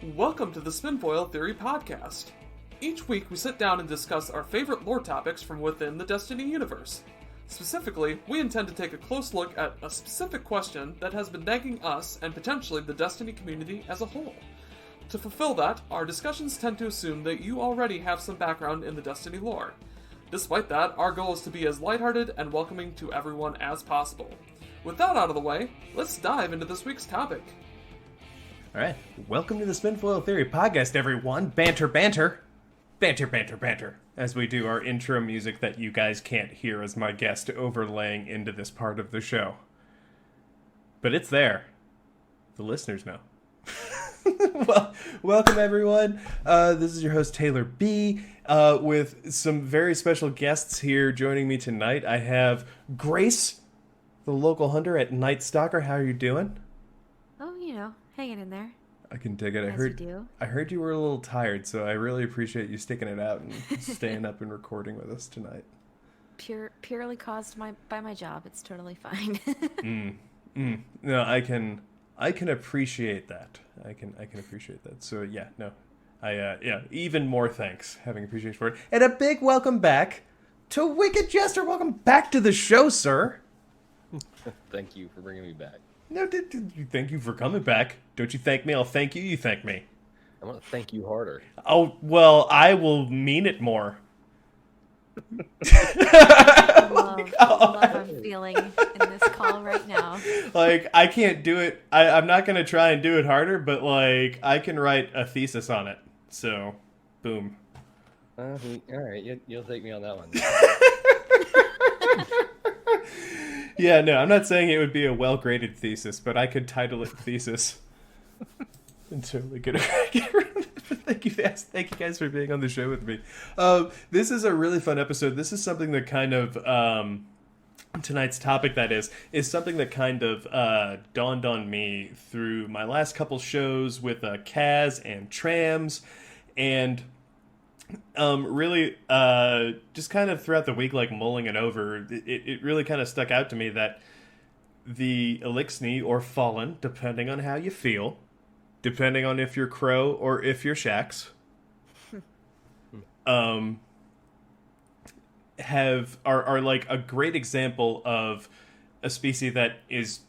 Welcome to the Spinfoil Theory Podcast. Each week we sit down and discuss our favorite lore topics from within the Destiny universe. Specifically, we intend to take a close look at a specific question that has been nagging us and potentially the Destiny community as a whole. To fulfill that, our discussions tend to assume that you already have some background in the Destiny lore. Despite that, our goal is to be as lighthearted and welcoming to everyone as possible. With that out of the way, let's dive into this week's topic. All right, welcome to the Spinfoil Theory Podcast, everyone. Banter, banter. Banter, banter, banter. As we do our intro music that you guys can't hear as my guest overlaying into this part of the show. But it's there. The listeners know. Well, welcome everyone. This is your host Taylor B. With some very special guests here joining me tonight. I have Grace, the local hunter at Night Stalker. How are you doing? Oh, hanging in there. I can dig it. I heard you were a little tired, so I really appreciate you sticking it out and staying up and recording with us tonight. Purely caused by my job. It's totally fine. No, I can appreciate that. I can appreciate that. So even more thanks, having appreciation for it, and a big welcome back to Wicked Jester. Welcome back to the show, sir. Thank you for bringing me back. No, thank you for coming back. Don't you thank me, I'll thank you, you thank me. I want to thank you harder. Oh, well, I will mean it more. love I'm feeling in this call right now. Like, I can't do it. I'm not going to try and do it harder, but, like, I can write a thesis on it. So, boom. All right, you'll take me on that one. Yeah, no, I'm not saying it would be a well-graded thesis, but I could title it thesis. I'm totally gonna get rid of it. Thank you guys for being on the show with me. This is a really fun episode. This is something that kind of tonight's topic is something that kind of dawned on me through my last couple shows with Kaz and Trams, and really just kind of throughout the week, like mulling it over, it really kind of stuck out to me that the Eliksni, or Fallen, depending on how you feel, depending on if you're Crow or if you're Shax, are like a great example of a species that is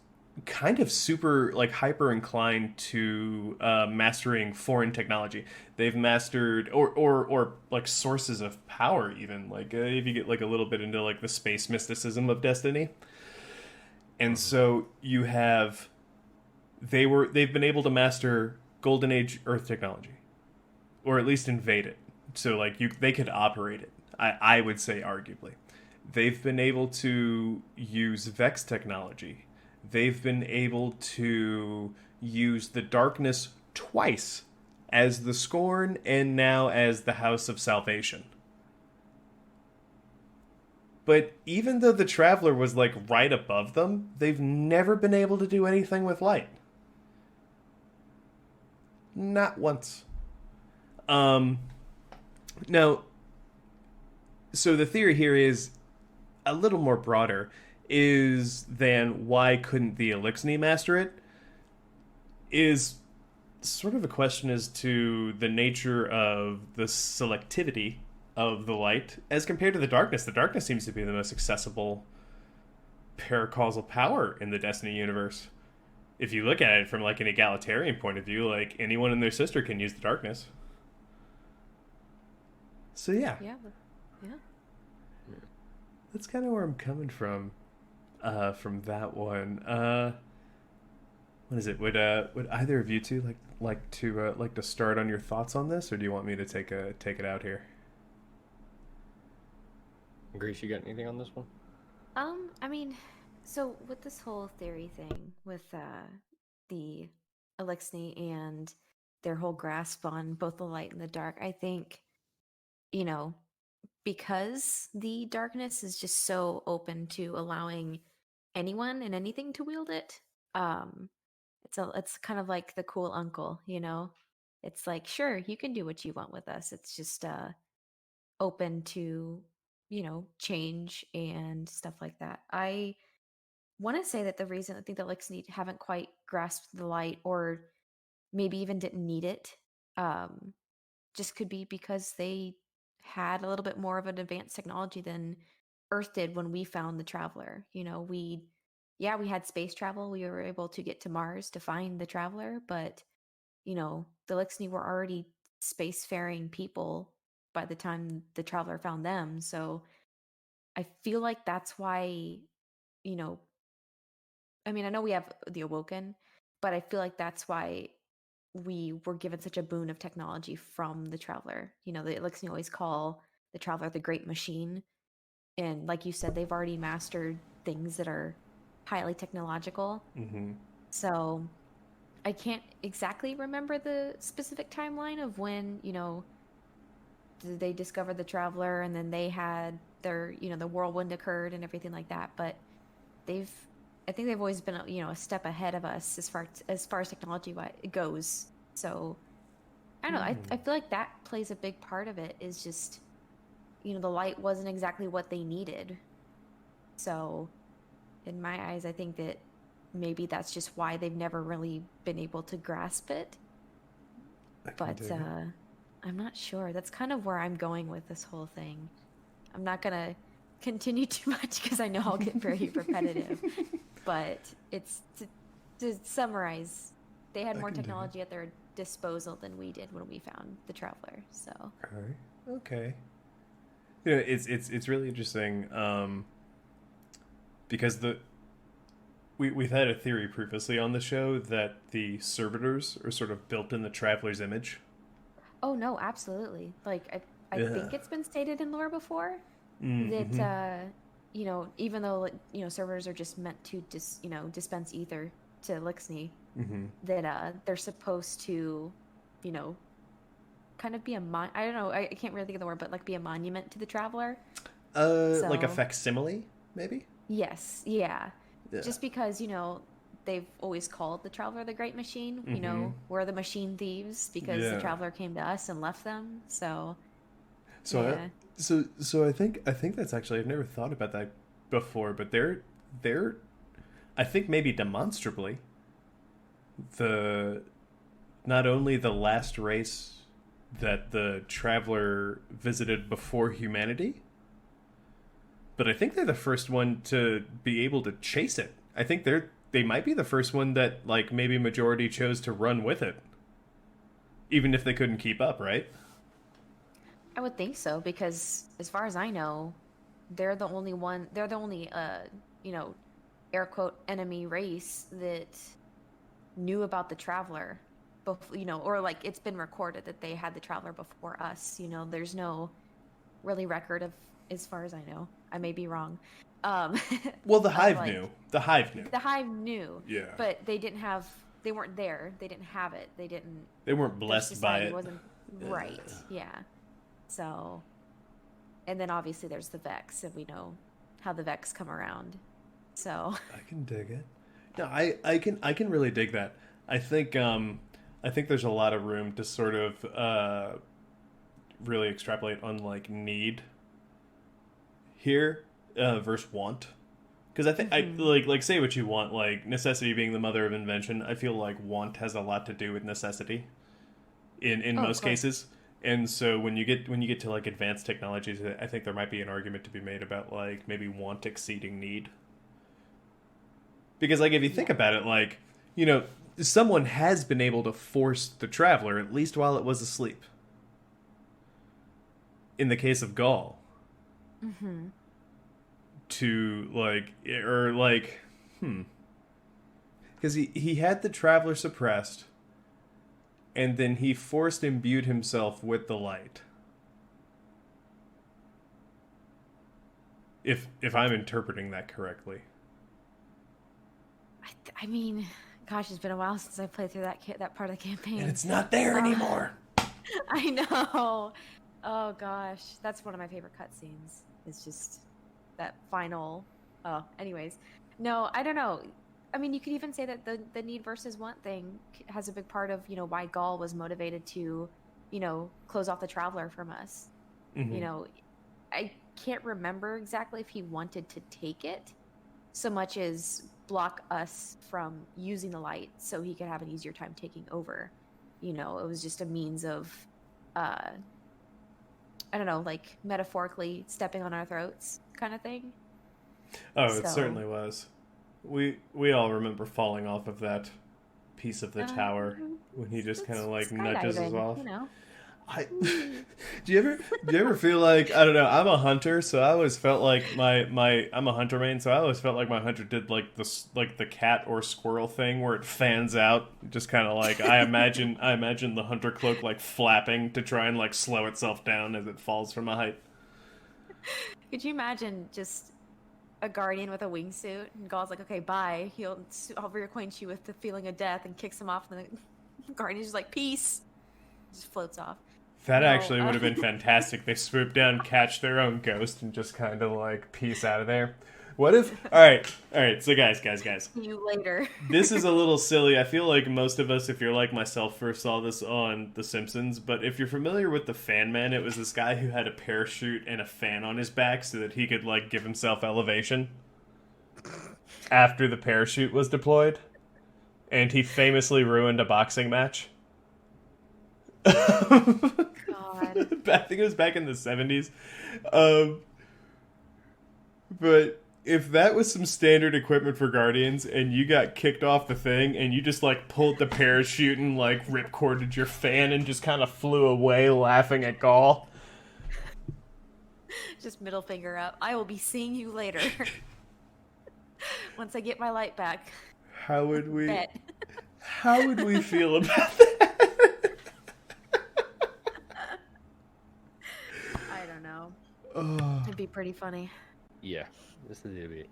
kind of super, like, hyper inclined to mastering foreign technology. They've mastered or like sources of power, even, like if you get like a little bit into like the space mysticism of Destiny. And so you have they've been able to master Golden Age Earth technology, or at least invade it. So like they could operate it. I would say arguably. They've been able to use Vex technology. They've been able to use the Darkness twice, as the Scorn and now as the House of Salvation. But even though the Traveler was like right above them, they've never been able to do anything with light. Not once. Now, so the theory here is a little more broader, is than why couldn't the Eliksni master it, is sort of a question as to the nature of the selectivity of the light as compared to the darkness. The darkness seems to be the most accessible paracausal power in the Destiny universe. If you look at it from like an egalitarian point of view, like anyone and their sister can use the darkness. So yeah. Yeah. That's kind of where I'm coming from that one. What is it? Would either of you two like to start on your thoughts on this, or do you want me to take it out here? Grace, you got anything on this one? I mean, so with this whole theory thing with the Eliksni and their whole grasp on both the light and the dark, I think, because the darkness is just so open to allowing anyone and anything to wield it, it's kind of like the cool uncle, it's like, sure, you can do what you want with us. It's just open to change and stuff like that. I want to say that the reason I think the Eliksni haven't quite grasped the light or maybe even didn't need it. Um, just could be because they had a little bit more of an advanced technology than Earth did when we found the Traveler. We had space travel. We were able to get to Mars to find the Traveler, but the Eliksni were already spacefaring people by the time the Traveler found them. So I feel like that's why, you know, I mean, I know we have the Awoken, but I feel like that's why we were given such a boon of technology from the Traveler. The Eliksni always call the Traveler the Great Machine. And like you said, they've already mastered things that are highly technological. Mm-hmm. So I can't exactly remember the specific timeline of when, they discovered the Traveler and then they had their, the whirlwind occurred and everything like that. But I think they've always been, a step ahead of us as far as technology goes. So I don't know. I feel like that plays a big part of it is just, the light wasn't exactly what they needed. So in my eyes, I think that maybe that's just why they've never really been able to grasp it. But I'm not sure. That's kind of where I'm going with this whole thing. I'm not going to continue too much because I know I'll get very repetitive. But it's to summarize, they had more technology at their disposal than we did when we found the Traveler. So okay. It's really interesting because we've had a theory previously on the show that the servitors are sort of built in the Traveler's image. Oh no, absolutely. Like I think it's been stated in lore before Mm-hmm. that even though servers are just meant to dispense ether to Eliksni, that they're supposed to kind of be I don't know, I can't really think of the word, but like be a monument to the Traveler. Like a facsimile, maybe? Yes, yeah. Just because they've always called the Traveler the Great Machine. We're the machine thieves because the Traveler came to us and left them. So yeah. So I think that's actually, I've never thought about that before, but they're I think maybe demonstrably not only the last race that the Traveler visited before humanity, but I think they're the first one to be able to chase it. I think they might be the first one that like maybe majority chose to run with it, even if they couldn't keep up, right? I would think so, because as far as I know, they're the only air quote enemy race that knew about the Traveler before, or like it's been recorded that they had the Traveler before us. There's no really record of, as far as I know. I may be wrong. Well, the Hive knew. The Hive knew. Yeah. But they weren't there. They didn't have it. They weren't blessed by it. Wasn't right. Yeah. So, and then obviously there's the Vex, and we know how the Vex come around. So I can dig it. No, I can really dig that. I think there's a lot of room to sort of really extrapolate on like need here versus want. Because I think I like say what you want, like necessity being the mother of invention. I feel like want has a lot to do with necessity in most cases. And so when you get to like advanced technologies, I think there might be an argument to be made about like maybe want exceeding need. Because like if you think about it, like someone has been able to force the Traveler, at least while it was asleep. In the case of Gaul. Mm-hmm. To because he had the Traveler suppressed, and then he imbued himself with the light. If I'm interpreting that correctly. I mean, gosh, it's been a while since I played through that part of the campaign. And it's not there anymore. I know. Oh gosh, that's one of my favorite cutscenes. It's just that final. Oh, anyways, no, I don't know. I mean, you could even say that the need versus want thing has a big part of why Gaul was motivated to close off the Traveler from us. Mm-hmm. I can't remember exactly if he wanted to take it so much as block us from using the light so he could have an easier time taking over. you know, it was just a means of, I don't know, like metaphorically stepping on our throats kind of thing. Oh, it So, certainly was. We all remember falling off of that piece of the tower when he just kind of like nudges us skydiving, off. you know. I, do you ever feel like, I don't know, I'm a hunter, so I always felt like I'm a hunter main, so I always felt like my hunter did like this, like the cat or squirrel thing where it fans out, just kind of like I imagine the hunter cloak like flapping to try and like slow itself down as it falls from a height. Could you imagine just a guardian with a wingsuit and Gaul's like, okay, bye. I'll reacquaint you with the feeling of death, and kicks him off, and the guardian's just like, peace. Just floats off. That No, actually would have been fantastic. They swoop down, catch their own ghost, and just kind of like peace out of there. What if? All right. So guys. See you later. This is a little silly. I feel like most of us, if you're like myself, first saw this on The Simpsons. But if you're familiar with the Fan Man, it was this guy who had a parachute and a fan on his back so that he could like give himself elevation after the parachute was deployed. And he famously ruined a boxing match. God. I think it was back in the 70s. But if that was some standard equipment for Guardians and you got kicked off the thing and you just like pulled the parachute and like ripcorded your fan and just kind of flew away laughing at Gaul. Just middle finger up. I will be seeing you later. Once I get my light back. How would we Bet. How would we feel about that? I don't know. Oh. It'd be pretty funny. Yeah, this is it.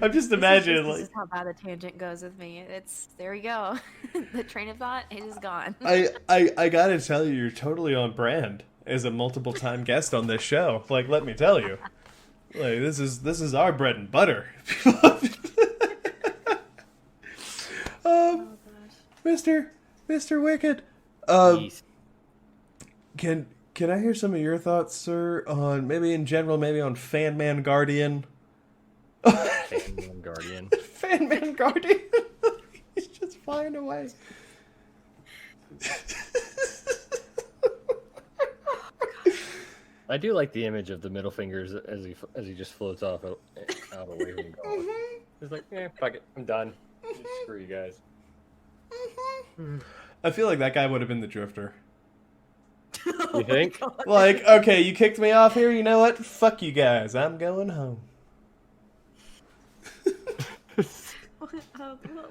I'm just imagining This like is how bad the tangent goes with me. It's there we go. The train of thought, it is gone. I gotta tell you, you're totally on brand as a multiple time guest on this show. Like, let me tell you, like this is our bread and butter. Oh, gosh. Mr. Wicked, Jeez. can I hear some of your thoughts, sir, on maybe in general, maybe on Fan Man Guardian? Fan Guardian. Fan Man Guardian. He's just flying away. I do like the image of the middle fingers as he just floats off out away from the goal. He's like, fuck it, I'm done. Just screw you guys. I feel like that guy would have been the drifter. You think? Like, okay, you kicked me off here, you know what? Fuck you guys, I'm going home.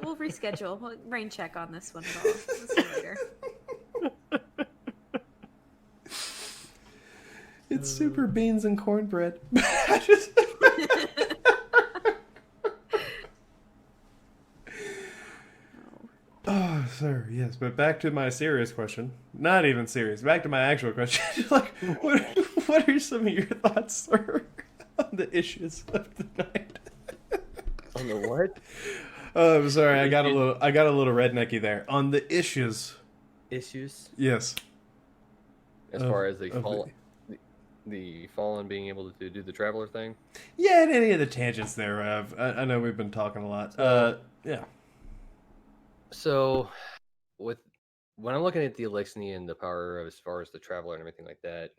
We'll reschedule. We'll rain check on this one. We'll see you later. It's super beans and cornbread. Oh, sir, yes, but back to my serious question. Not even serious. Back to my actual question. Like, what are some of your thoughts, sir, on the issues of the night? On the what? Oh, I'm sorry. I got a little rednecky there. On the issues. Issues? Yes. As far as the fallen being able to do the traveler thing? Yeah, and any of the tangents thereof. I know we've been talking a lot. Yeah. So, when I'm looking at the Eliksni and the power of as far as the traveler and everything like that,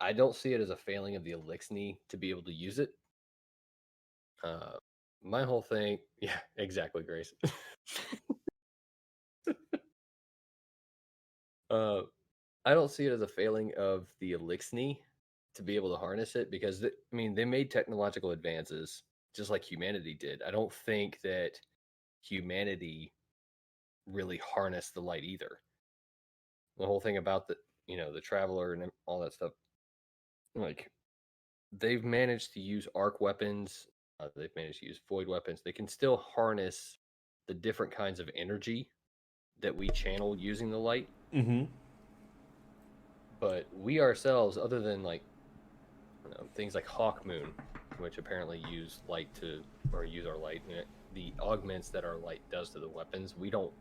I don't see it as a failing of the Eliksni to be able to use it. My whole thing, yeah, exactly, Grace. I don't see it as a failing of the Eliksni to be able to harness it because they made technological advances just like humanity did. I don't think that humanity really harnessed the light either. The whole thing about the traveler and all that stuff, like they've managed to use arc weapons, they've managed to use void weapons. They can still harness the different kinds of energy that we channel using the light. Mm-hmm. But we ourselves, other than like things like Hawk Moon, which apparently use use our light, and the augments that our light does to the weapons, we don't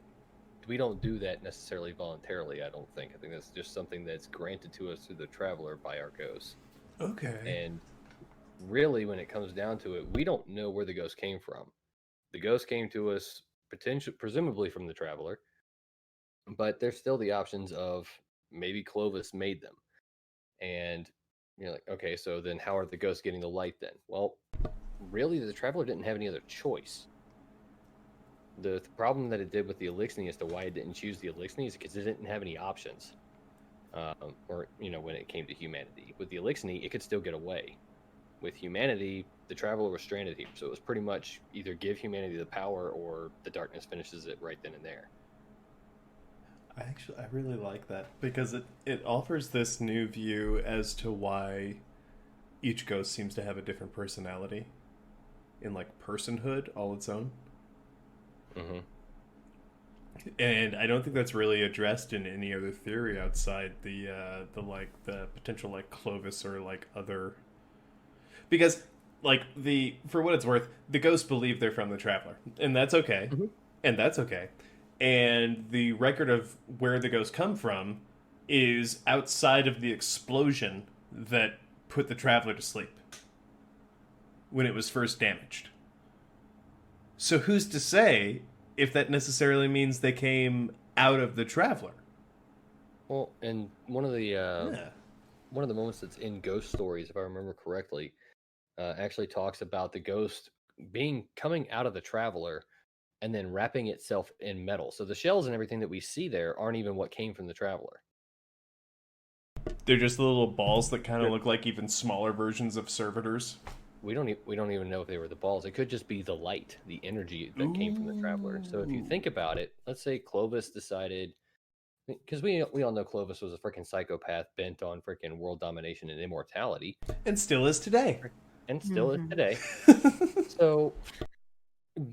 do that necessarily voluntarily. I don't think. I think that's just something that's granted to us through the traveler by our ghosts. Okay. And really, when it comes down to it, we don't know where the ghost came from. The ghost came to us presumably from the Traveler, but there's still the options of maybe Clovis made them. And you're like, okay, so then how are the ghosts getting the light then? Well, really, the Traveler didn't have any other choice. The problem that it did with the Eliksni as to why it didn't choose the Eliksni is because it didn't have any options. Or, when it came to humanity. With the Eliksni, it could still get away. With humanity, the Traveler was stranded here. So it was pretty much either give humanity the power or the darkness finishes it right then and there. I really like that because it offers this new view as to why each ghost seems to have a different personality in like personhood all its own. Mm-hmm. And I don't think that's really addressed in any other theory outside the potential like Clovis or like other, because like for what it's worth, the ghosts believe they're from the Traveler, and that's okay, and the record of where the ghosts come from is outside of the explosion that put the Traveler to sleep when it was first damaged. So who's to say if that necessarily means they came out of the Traveler? Well, and one of the moments that's in ghost stories, if I remember correctly, actually talks about the ghost coming out of the Traveler and then wrapping itself in metal. So the shells and everything that we see there aren't even what came from the Traveler. They're just the little balls that kind of look like even smaller versions of servitors. We don't even know if they were the balls. It could just be the light, the energy that came from the Traveler. So if you think about it, let's say Clovis decided, because we all know Clovis was a freaking psychopath bent on freaking world domination and immortality, and still is today. So,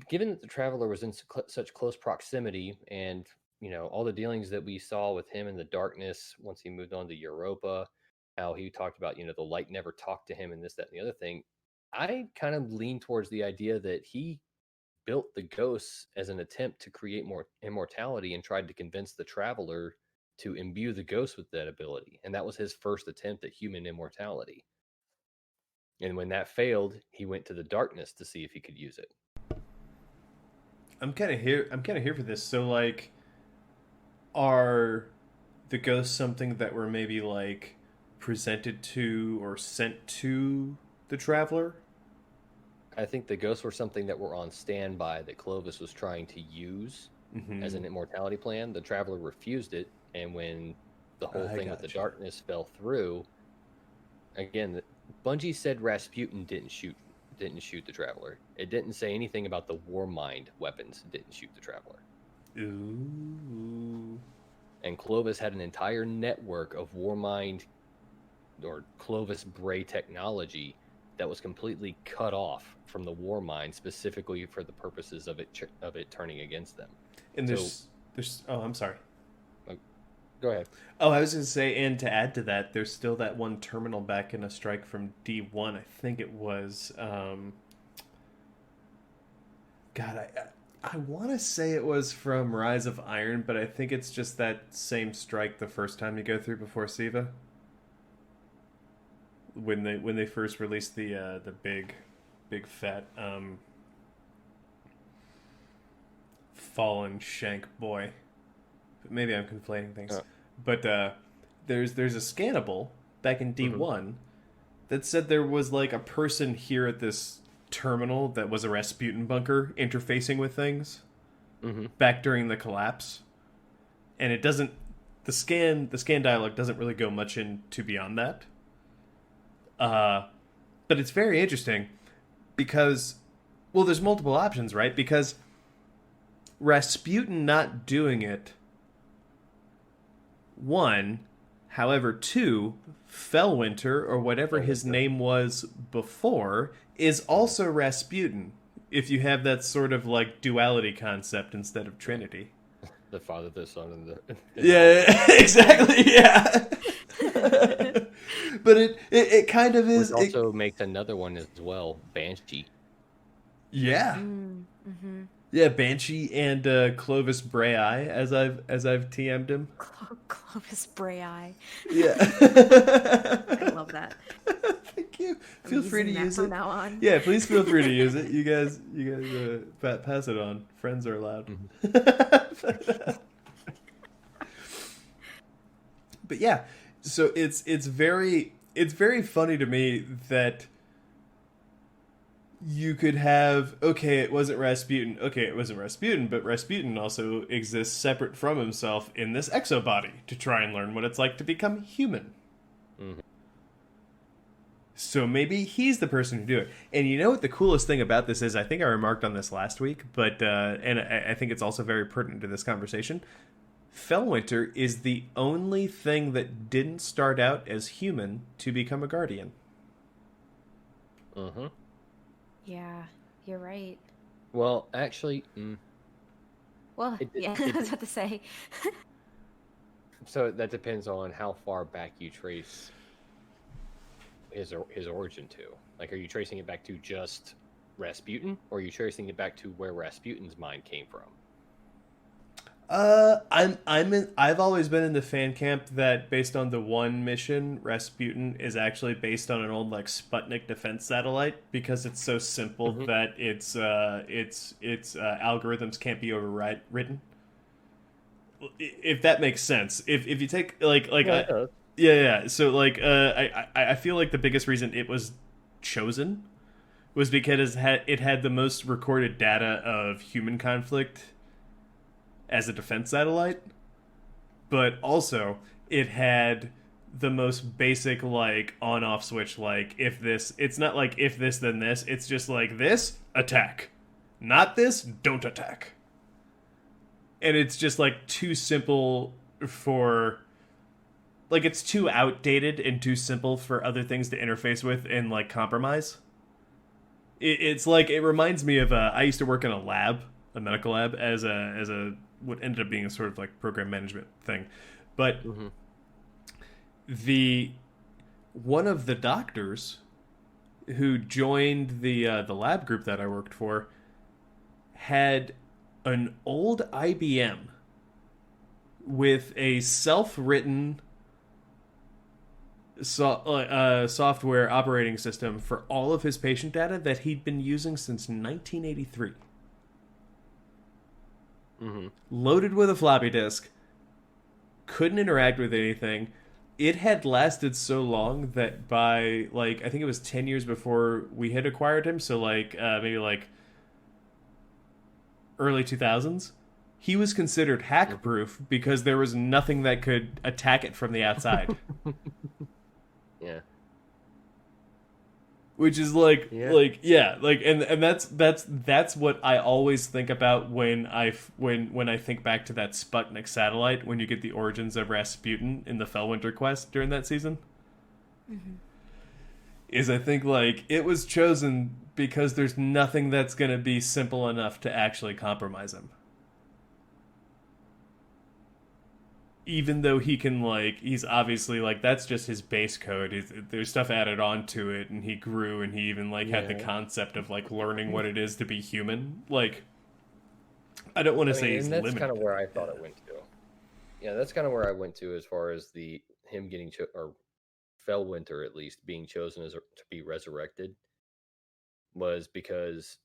given that the Traveler was in such close proximity, and all the dealings that we saw with him in the darkness once he moved on to Europa, how he talked about the light never talked to him and this, that, and the other thing. I kind of lean towards the idea that he built the ghosts as an attempt to create more immortality and tried to convince the Traveler to imbue the ghosts with that ability. And that was his first attempt at human immortality. And when that failed, he went to the darkness to see if he could use it. I'm kind of here for this. So, like, are the ghosts something that were maybe, like, presented to or sent to the Traveler? I think the ghosts were something that were on standby that Clovis was trying to use as an immortality plan. The Traveler refused it, and when the whole thing with the darkness fell through, again, Bungie said Rasputin didn't shoot the Traveler. It didn't say anything about the Warmind weapons didn't shoot the Traveler. Ooh. And Clovis had an entire network of Warmind or Clovis Bray technology that was completely cut off from the Warmind specifically for the purposes of it turning against them. And there's oh, I'm sorry. Go ahead. Oh, I was going to say, and to add to that, there's still that one terminal back in a strike from D1. I think it was, God, I want to say it was from Rise of Iron, but I think it's just that same strike the first time you go through before Siva. When they first released the big fat fallen shank boy. Maybe I'm conflating things. But there's a scannable back in D1 that said there was like a person here at this terminal that was a Rasputin bunker interfacing with things back during the collapse. And it doesn't, the scan dialogue doesn't really go much into beyond that. But it's very interesting because, well, there's multiple options, right? Because Rasputin not doing it, one, however, two, Fellwinter, or whatever his name was before, is also Rasputin, if you have that sort of, like, duality concept instead of Trinity. The Father, the Son, and the... Yeah, exactly, yeah. But it kind of is... Which also makes another one as well, Banshee. Yeah. Mm-hmm. Yeah, Banshee and Clovis Bray, as I've TM'd him. Clovis Bray. Yeah. I love that. feel free to using that use from it. now on. Yeah, please feel free to use it. You guys, pass it on. Friends are allowed. But yeah, so it's very funny to me that you could have, okay, it wasn't Rasputin, but Rasputin also exists separate from himself in this exobody to try and learn what it's like to become human. Mhm. So maybe he's the person to do it. And you know what the coolest thing about this is? I think I remarked on this last week, but and I think it's also very pertinent to this conversation. Fellwinter is the only thing that didn't start out as human to become a guardian. Mm-hmm. Yeah, you're right. Well, actually, Well, I was about to say. so that depends on how far back you trace his origin to. Like, are you tracing it back to just Rasputin, or are you tracing it back to where Rasputin's mind came from? I've always been in the fan camp that based on the one mission, Rasputin is actually based on an old like Sputnik defense satellite because it's so simple that its algorithms can't be overridden. If that makes sense. If you take yeah. So like I feel like the biggest reason it was chosen was because it had the most recorded data of human conflict as a defense satellite, but also it had the most basic like on-off switch. Like if this, it's not like if this then this. It's just like this, attack, not this, don't attack. And it's just like too simple for, like it's too outdated and too simple for other things to interface with and like compromise. It's like, it reminds me of I used to work in a medical lab as a what ended up being a sort of like program management thing, but one of the doctors who joined the lab group that I worked for had an old IBM with a self-written software operating system for all of his patient data that he'd been using since 1983. Loaded with a floppy disk, couldn't interact with anything. It had lasted so long that by like I think it was 10 years before we had acquired him, so like maybe like early 2000s, he was considered hack proof because there was nothing that could attack it from the outside. Yeah. Which is like and that's what I always think about when I think back to that Sputnik satellite, when you get the origins of Rasputin in the Fellwinter quest during that season. Is I think like it was chosen because there's nothing that's going to be simple enough to actually compromise him. Even though he can, like, he's obviously, like, that's just his base code. There's stuff added onto it, and he grew, and he even, like, had the concept of, like, learning what it is to be human. Like, I don't want to say he's limited. That's kind of where I thought it went to. Yeah, that's kind of where I went to as far as him getting, or Fellwinter, at least, being chosen to be resurrected, was because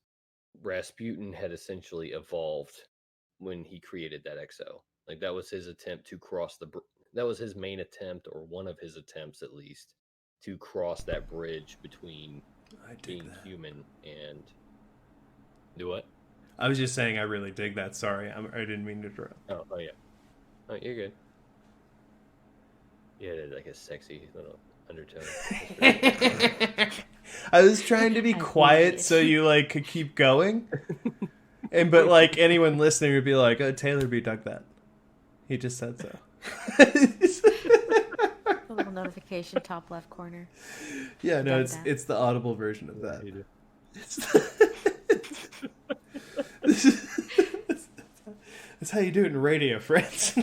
Rasputin had essentially evolved when he created that XO. Like, that was his attempt to cross that was his main attempt, or one of his attempts at least, to cross that bridge between being human and... Do what? I was just saying I really dig that. Sorry, I didn't mean to interrupt. Oh yeah. Oh, you're good. Yeah, like a sexy little undertone. I was trying to be quiet so you, like, could keep going. But, like, anyone listening would be like, oh, Taylor B. dug that. He just said so. A little notification top left corner. Yeah, no, it's the audible version of that. That's how you do it in radio, friends. We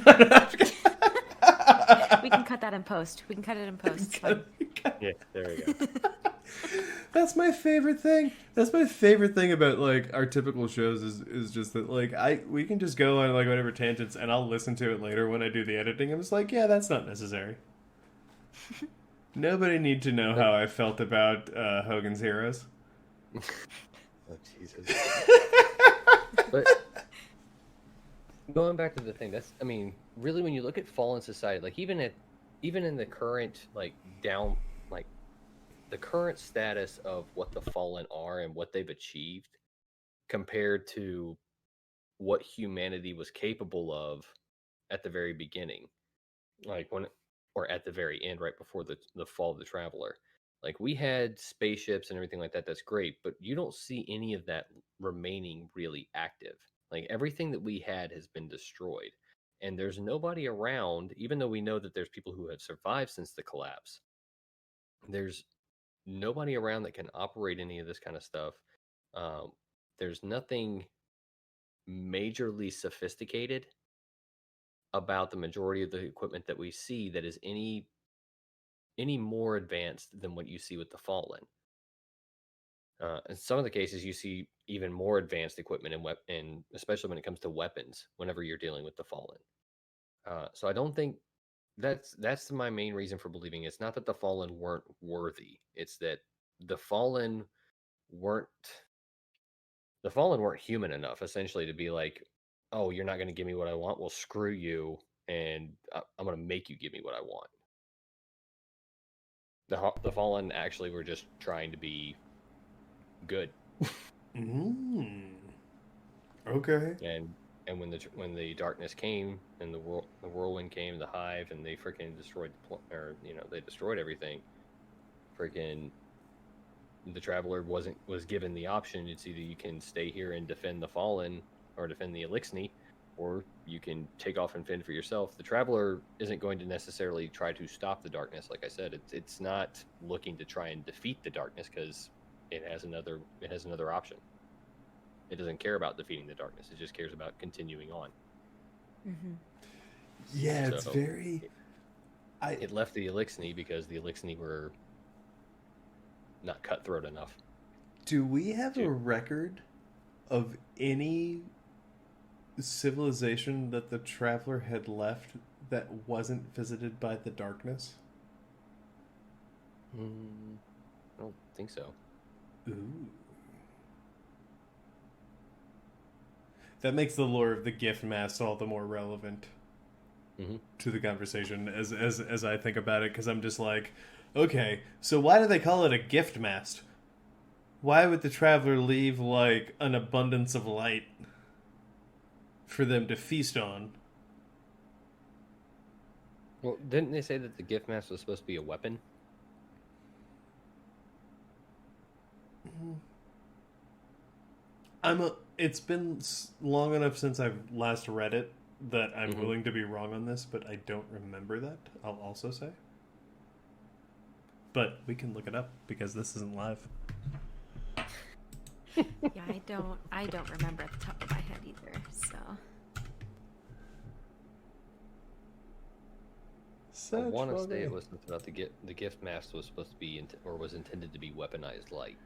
can cut that in post. We can cut it in post. Yeah, there we go. That's my favorite thing. That's my favorite thing about, like, our typical shows is just that, like, we can just go on, like, whatever tangents, and I'll listen to it later when I do the editing. I'm just like, yeah, that's not necessary. Nobody need to know how I felt about Hogan's Heroes. Oh, Jesus. But going back to the thing, I mean, really, when you look at fallen society, like even in the current the current status of what the fallen are and what they've achieved compared to what humanity was capable of at the very beginning, or at the very end, right before the fall of the Traveler. Like, we had spaceships and everything like that. That's great, but you don't see any of that remaining really active. Like, everything that we had has been destroyed, and there's nobody around. Even though we know that there's people who have survived since the collapse, there's nobody around that can operate any of this kind of stuff. There's nothing majorly sophisticated about the majority of the equipment that we see that is any more advanced than what you see with the Fallen. In some of the cases, you see even more advanced equipment and especially when it comes to weapons. Whenever you're dealing with the Fallen, so I don't think that's my main reason for believing it's not that the Fallen weren't worthy. It's that the Fallen weren't human enough, essentially, to be like, oh, you're not going to give me what I want. Well, screw you, and I'm going to make you give me what I want. The Fallen actually were just trying to be good. Okay. And when the darkness came and the whirlwind came, the hive, and they freaking destroyed they destroyed everything. Freaking the Traveler was given the option. It's either you can stay here and defend the Fallen or defend the Eliksni, or you can take off and fend for yourself. The Traveler isn't going to necessarily try to stop the darkness. Like I said, it's not looking to try and defeat the darkness because it has another option. It doesn't care about defeating the darkness. It just cares about continuing on. Mm-hmm. Yeah, it's very... It left the Eliksni because the Eliksni were not cutthroat enough. Do we have a record of any civilization that the Traveler had left that wasn't visited by the darkness? I don't think so. Ooh. That makes the lore of the gift mask all the more relevant to the conversation as I think about it, because I'm just like, okay, so why do they call it a gift mast? Why would the Traveler leave, like, an abundance of light for them to feast on? Well, didn't they say that the gift mast was supposed to be a weapon? It's been long enough since I've last read it that I'm willing to be wrong on this, but I don't remember that, I'll also say. But we can look it up because this isn't live. Yeah, I don't remember at the top of my head either, so. I want to say it was something about the gift mask was supposed to be was intended to be weaponized light.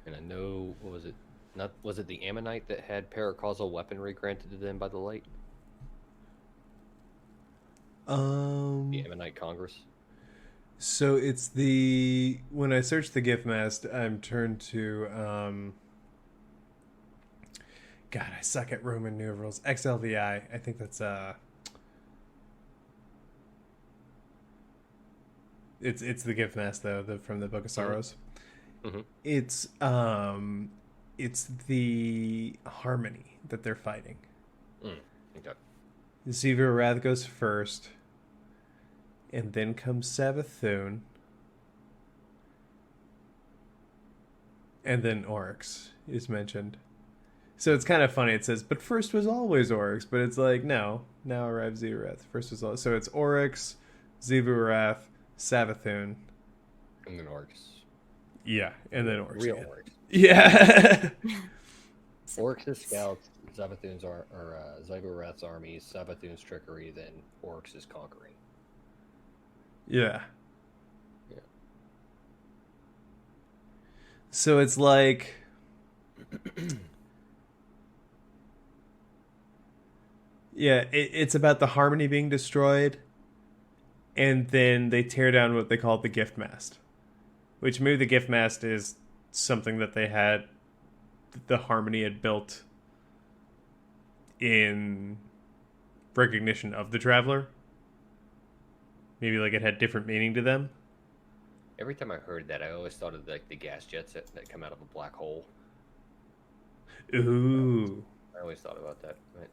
And I know, was it the Ammonite that had paracausal weaponry granted to them by the light? The Ammonite Congress. So it's when I search the gift mask, I'm turned to God, I suck at Roman numerals. XLVI. I think that's it's the gift mask though, from the Book of Sorrows. Mm-hmm. It's the harmony that they're fighting. Okay. Zevir Wrath goes first, and then comes Savathun, and then Oryx is mentioned. So it's kind of funny. It says, but first was always Oryx, but it's like, no, now arrives Zevir Wrath. First was always... So it's Oryx, Zevir Wrath, Savathun. And then Oryx. Yeah, and then Oryx. Real Oryx. Yeah. Oryx's scouts, Savathun's Zevir Wrath's armies, Savathun's trickery, then Oryx's conquering. Yeah. So it's like... Yeah, it's about the harmony being destroyed, and then they tear down what they call the gift mast, which maybe the gift mast is something that they had, the harmony had built in recognition of the traveler. Maybe like it had different meaning to them. Every time I heard that, I always thought of like the gas jets that come out of a black hole. Ooh. I always thought about that. But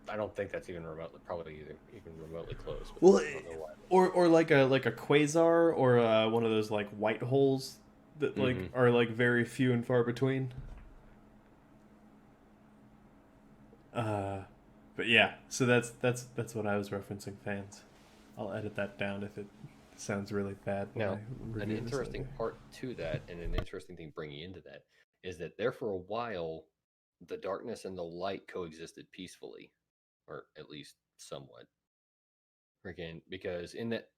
I don't think that's even remotely, probably even remotely close. Well, I don't know why. or like a quasar, or one of those like white holes that like are like very few and far between. But yeah, so that's what I was referencing, fans. I'll edit that down if it sounds really bad. Now, an interesting part to that, and an interesting thing bringing into that, is that there for a while, the darkness and the light coexisted peacefully, or at least somewhat. Again, because in that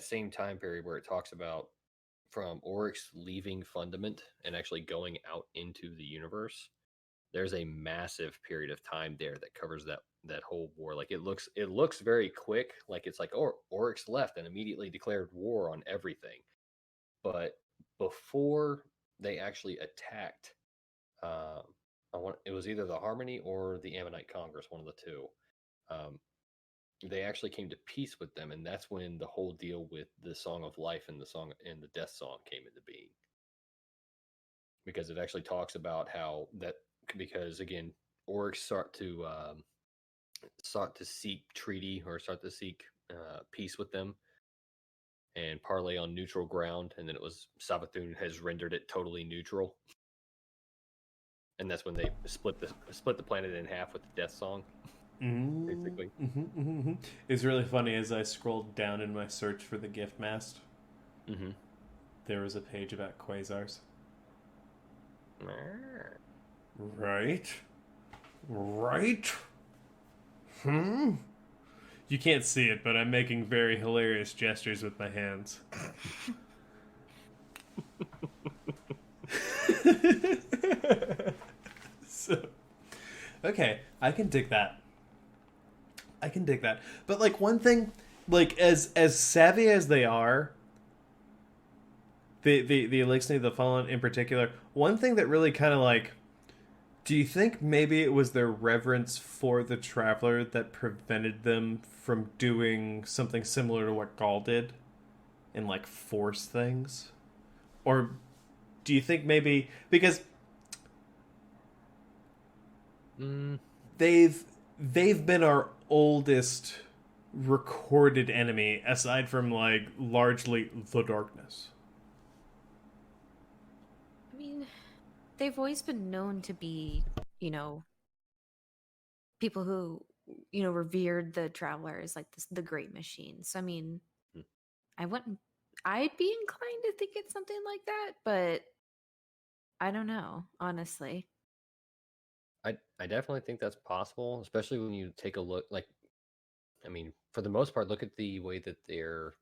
same time period where it talks about from Oryx leaving Fundament and actually going out into the universe, there's a massive period of time there that covers that whole war. Like it looks very quick, like it's like, oh, Oryx left and immediately declared war on everything. But before they actually attacked, it was either the Harmony or the Ammonite Congress, one of the two. They actually came to peace with them, and that's when the whole deal with the Song of Life and the Death Song came into being. Because it actually talks about how that, because again, Oryx sought to seek treaty, or sought to seek peace with them and parlay on neutral ground, and then it was Savathun has rendered it totally neutral, and that's when they split the planet in half with the Death Song. Basically, It's really funny as I scrolled down in my search for the gift mast. There was a page about quasars. Right. You can't see it, but I'm making very hilarious gestures with my hands. So, okay, I can dig that. But like one thing, like as savvy as they are, the Eliksni, the Fallen in particular, one thing that really kind of like, do you think maybe it was their reverence for the Traveler that prevented them from doing something similar to what Gaul did and like force things? Or do you think maybe because they've been our oldest recorded enemy aside from like largely the darkness? I mean, they've always been known to be, people who, revered the Travelers, like the great machines. I mean, I'd be inclined to think it's something like that, but I don't know, honestly. I definitely think that's possible, especially when you take a look. Like, I mean, for the most part, look at the way that their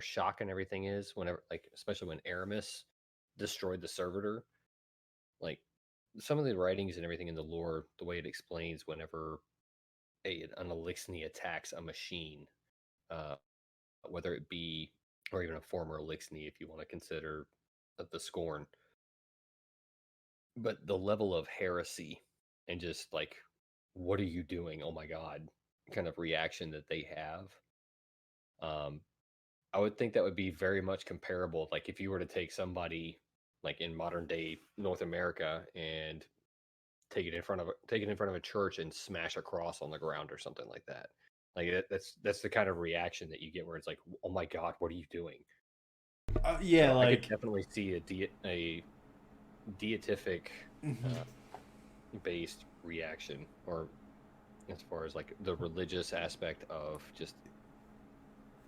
shock and everything is. Whenever, like, especially when Aramis destroyed the servitor, like some of the writings and everything in the lore, the way it explains whenever an Eliksni attacks a machine, whether it be, or even a former Eliksni, if you want to consider the Scorn, but the level of heresy and just like, what are you doing? Oh my God, kind of reaction that they have. I would think that would be very much comparable. Like if you were to take somebody like in modern day North America and take it in front of a church and smash a cross on the ground or something like that. Like that's the kind of reaction that you get where it's like, oh my God, what are you doing? Yeah, so like I could definitely see a beatific based reaction, or as far as like the religious aspect of just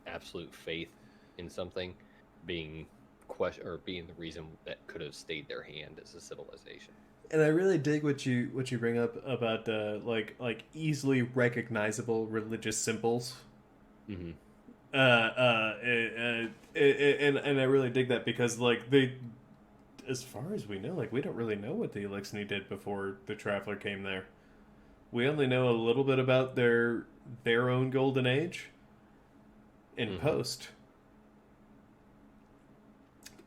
absolute faith in something being being the reason that could have stayed their hand as a civilization. And I really dig what you bring up about like easily recognizable religious symbols. Mm-hmm. And I really dig that because like they, as far as we know, like we don't really know what the Eliksni did before the Traveler came there. We only know a little bit about their own golden age in post.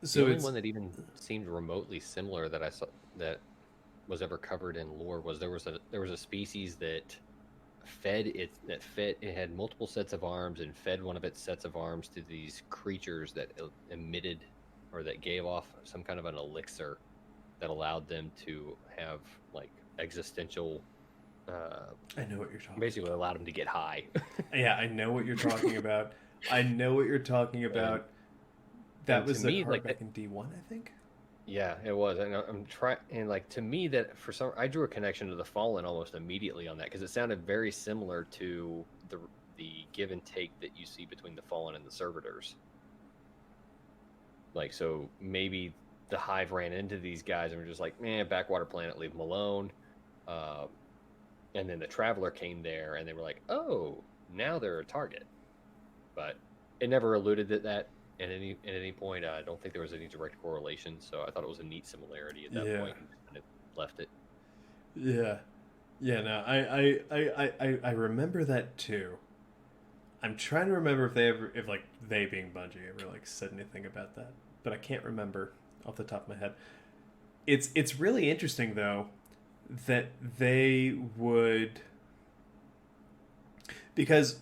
So The only it's one that even seemed remotely similar that I saw that was ever covered in lore was there was a species that it had multiple sets of arms and fed one of its sets of arms to these creatures that emitted or that gave off some kind of an elixir that allowed them to have like existential. I know what you're talking. Basically, allowed them to get high. Yeah, I know what you're talking about. I know what you're talking about. That was the card back in D1, I think. Yeah, it was. And I'm trying, and like to me, that for some, I drew a connection to the Fallen almost immediately on that because it sounded very similar to the give and take that you see between the Fallen and the Servitors. Like, so maybe the Hive ran into these guys and were just like, "Man, backwater planet, leave them alone." And then the Traveler came there, and they were like, "Oh, now they're a target." But it never alluded to that. At any point, I don't think there was any direct correlation, so I thought it was a neat similarity at that point, and it left it. Yeah, no, I remember that too. I'm trying to remember if they being Bungie ever like said anything about that, but I can't remember off the top of my head. It's really interesting though that they would, because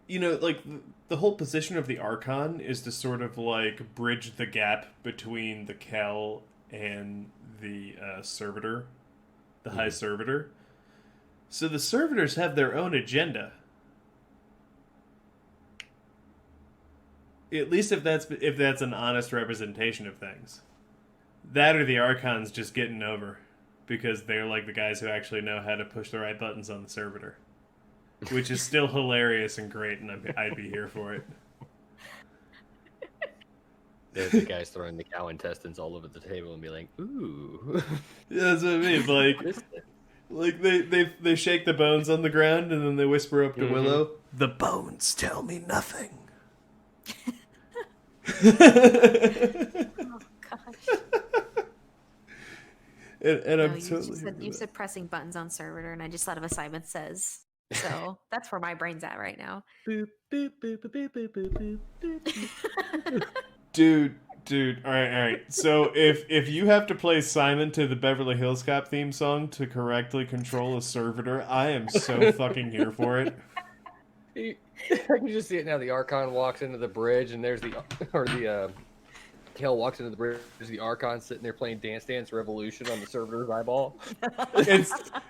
like the whole position of the Archon is to sort of like bridge the gap between the Kel and the Servitor, the High Servitor. So the Servitors have their own agenda. At least if that's an honest representation of things. That or the Archon's just getting over because they're like the guys who actually know how to push the right buttons on the Servitor. Which is still hilarious and great, and I'd be here for it. There's the guys throwing the cow intestines all over the table and be like, "Ooh." Yeah, that's what I mean. Like they shake the bones on the ground and then they whisper up to Willow, "The bones tell me nothing." Oh gosh. And No, I'm totally. you said pressing buttons on Servitor, and I just thought of a Simon Says. So that's where my brain's at right now. Boop, boop, boop, boop, boop, boop, boop, boop. Dude, all right. So if you have to play Simon to the Beverly Hills Cop theme song to correctly control a Servitor, I am so fucking here for it. I can just see it now. The Archon walks into the bridge, and there's the Kel walks into the bridge. There's the Archon sitting there playing Dance Dance Revolution on the Servitor's eyeball.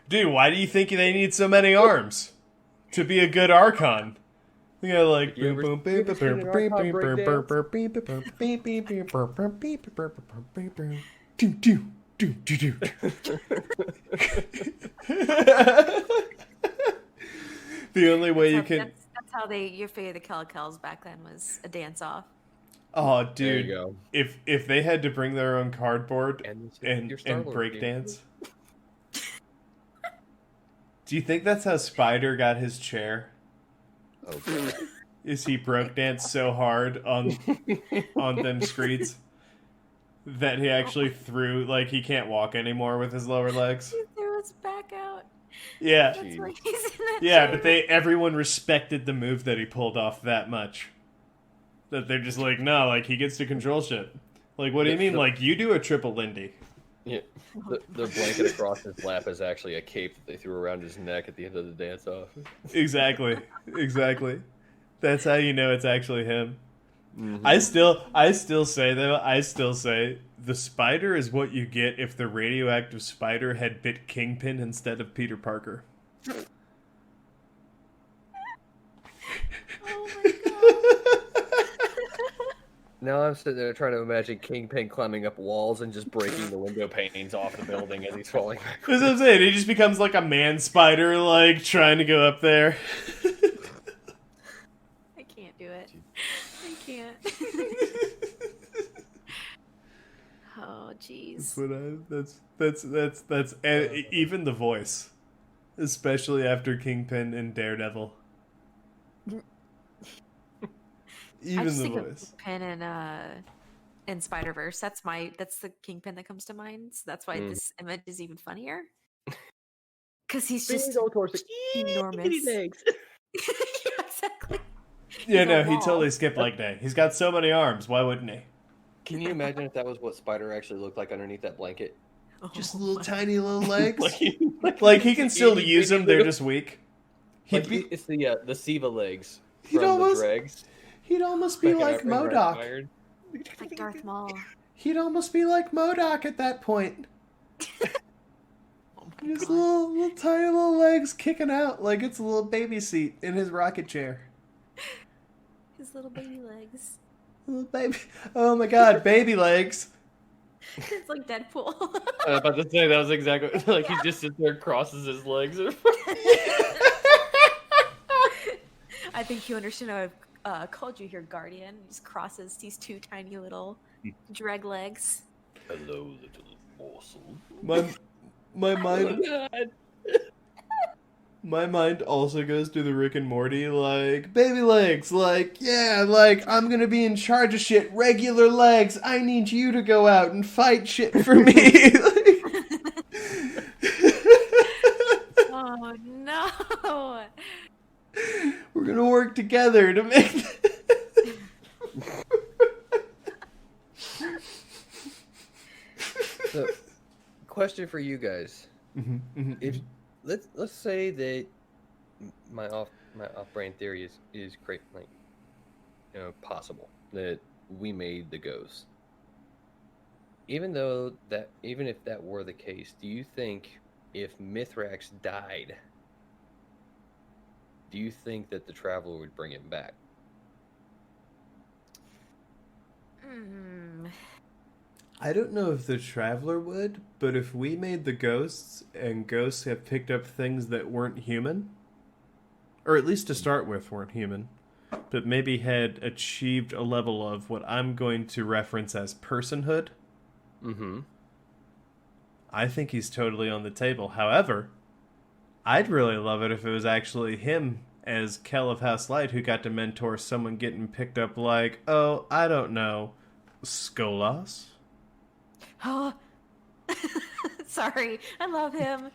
Dude, why do you think they need so many arms to be a good Archon? You got like boom boom boom boom boom boom boom boom boom boom The only way you can. That's how you figure the Kells back then was a dance off. Oh, dude! There you go. If they had to bring their own cardboard and break game. dance, do you think that's how Spider got his chair? Oh, God. Is he broke danced so hard on them streets that he actually threw, like he can't walk anymore with his lower legs? He threw his back out. Yeah, That's why he's in that yeah, chair. but everyone respected the move that he pulled off that much. That they're just like, no, like he gets to control shit. Like, what do you mean? Like, you do a triple Lindy. Yeah, the blanket across his lap is actually a cape that they threw around his neck at the end of the dance-off. Exactly. That's how you know it's actually him. Mm-hmm. I still say the Spider is what you get if the radioactive Spider had bit Kingpin instead of Peter Parker. Oh my god. Now I'm sitting there trying to imagine Kingpin climbing up walls and just breaking the window panes off the building as he's falling back. That's what I'm saying. He just becomes like a man spider, like trying to go up there. I can't do it. I can't. Oh jeez. That's and even the voice, especially after Kingpin and Daredevil. Even the voice. Kingpin and Spider-Verse. That's the Kingpin that comes to mind. So that's why this image is even funnier. Because he's Big just old torso, enormous. itty legs. Yeah, exactly. Yeah, He's a no, he wall. totally skipped leg day. He's got so many arms. Why wouldn't he? Can you imagine if that was what Spider actually looked like underneath that blanket? Just Oh little my- tiny little legs. like He can still itty use bitty them. They're little- just weak. Like He'd be. it's the Siva legs He'd from almost- the dregs. He'd almost be like Fucking MODOK. iron. Like Darth Maul. He'd almost be like MODOK at that point. Oh my Just god. little tiny little legs kicking out like it's a little baby seat in his rocket chair. His little baby legs. Little baby. Oh my god, baby legs. It's like Deadpool. I was about to say that was exactly like he just sits there and crosses his legs. I think you understand how I've called you here, Guardian. He just crosses these two tiny little dreg legs. Hello, little morsel. My mind God. my mind also goes to the Rick and Morty like baby legs, like yeah, like I'm gonna be in charge of shit, regular legs. I need you to go out and fight shit for me. Oh no! We're gonna work together to make. So, question for you guys: If let's say that my off brain theory is great, like possible that we made the ghost. Even if that were the case, do you think if Mithrax died, do you think that the Traveler would bring him back? I don't know if the Traveler would, but if we made the ghosts and ghosts have picked up things that weren't human, or at least to start with weren't human, but maybe had achieved a level of what I'm going to reference as personhood, I think he's totally on the table. However, I'd really love it if it was actually him as Kel of House Light who got to mentor someone getting picked up like, oh, I don't know, Skolas? Oh, sorry. I love him.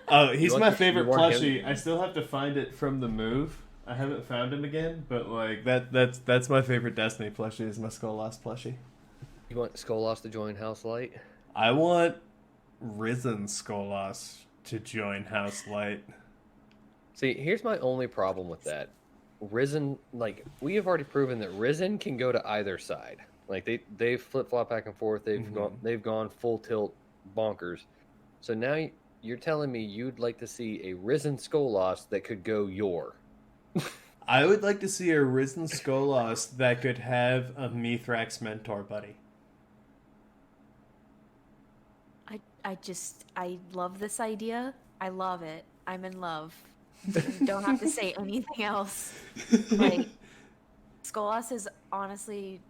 Oh, he's You my want- favorite you want him- plushie. I still have to find it from the move. I haven't found him again, but like that's my favorite Destiny plushie is my Skolas plushie. You want Skolas to join House Light? I want Risen Skolas to join House Light. See, here's my only problem with that. Risen, like we have already proven that Risen can go to either side. Like they flip flop back and forth. They've gone full tilt bonkers. So now you're telling me you'd like to see a Risen Skolas that could go Yor. I would like to see a Risen Skolas that could have a Mithrax mentor buddy. I love this idea. I love it. I'm in love. You don't have to say anything else. Like, Skolas is honestly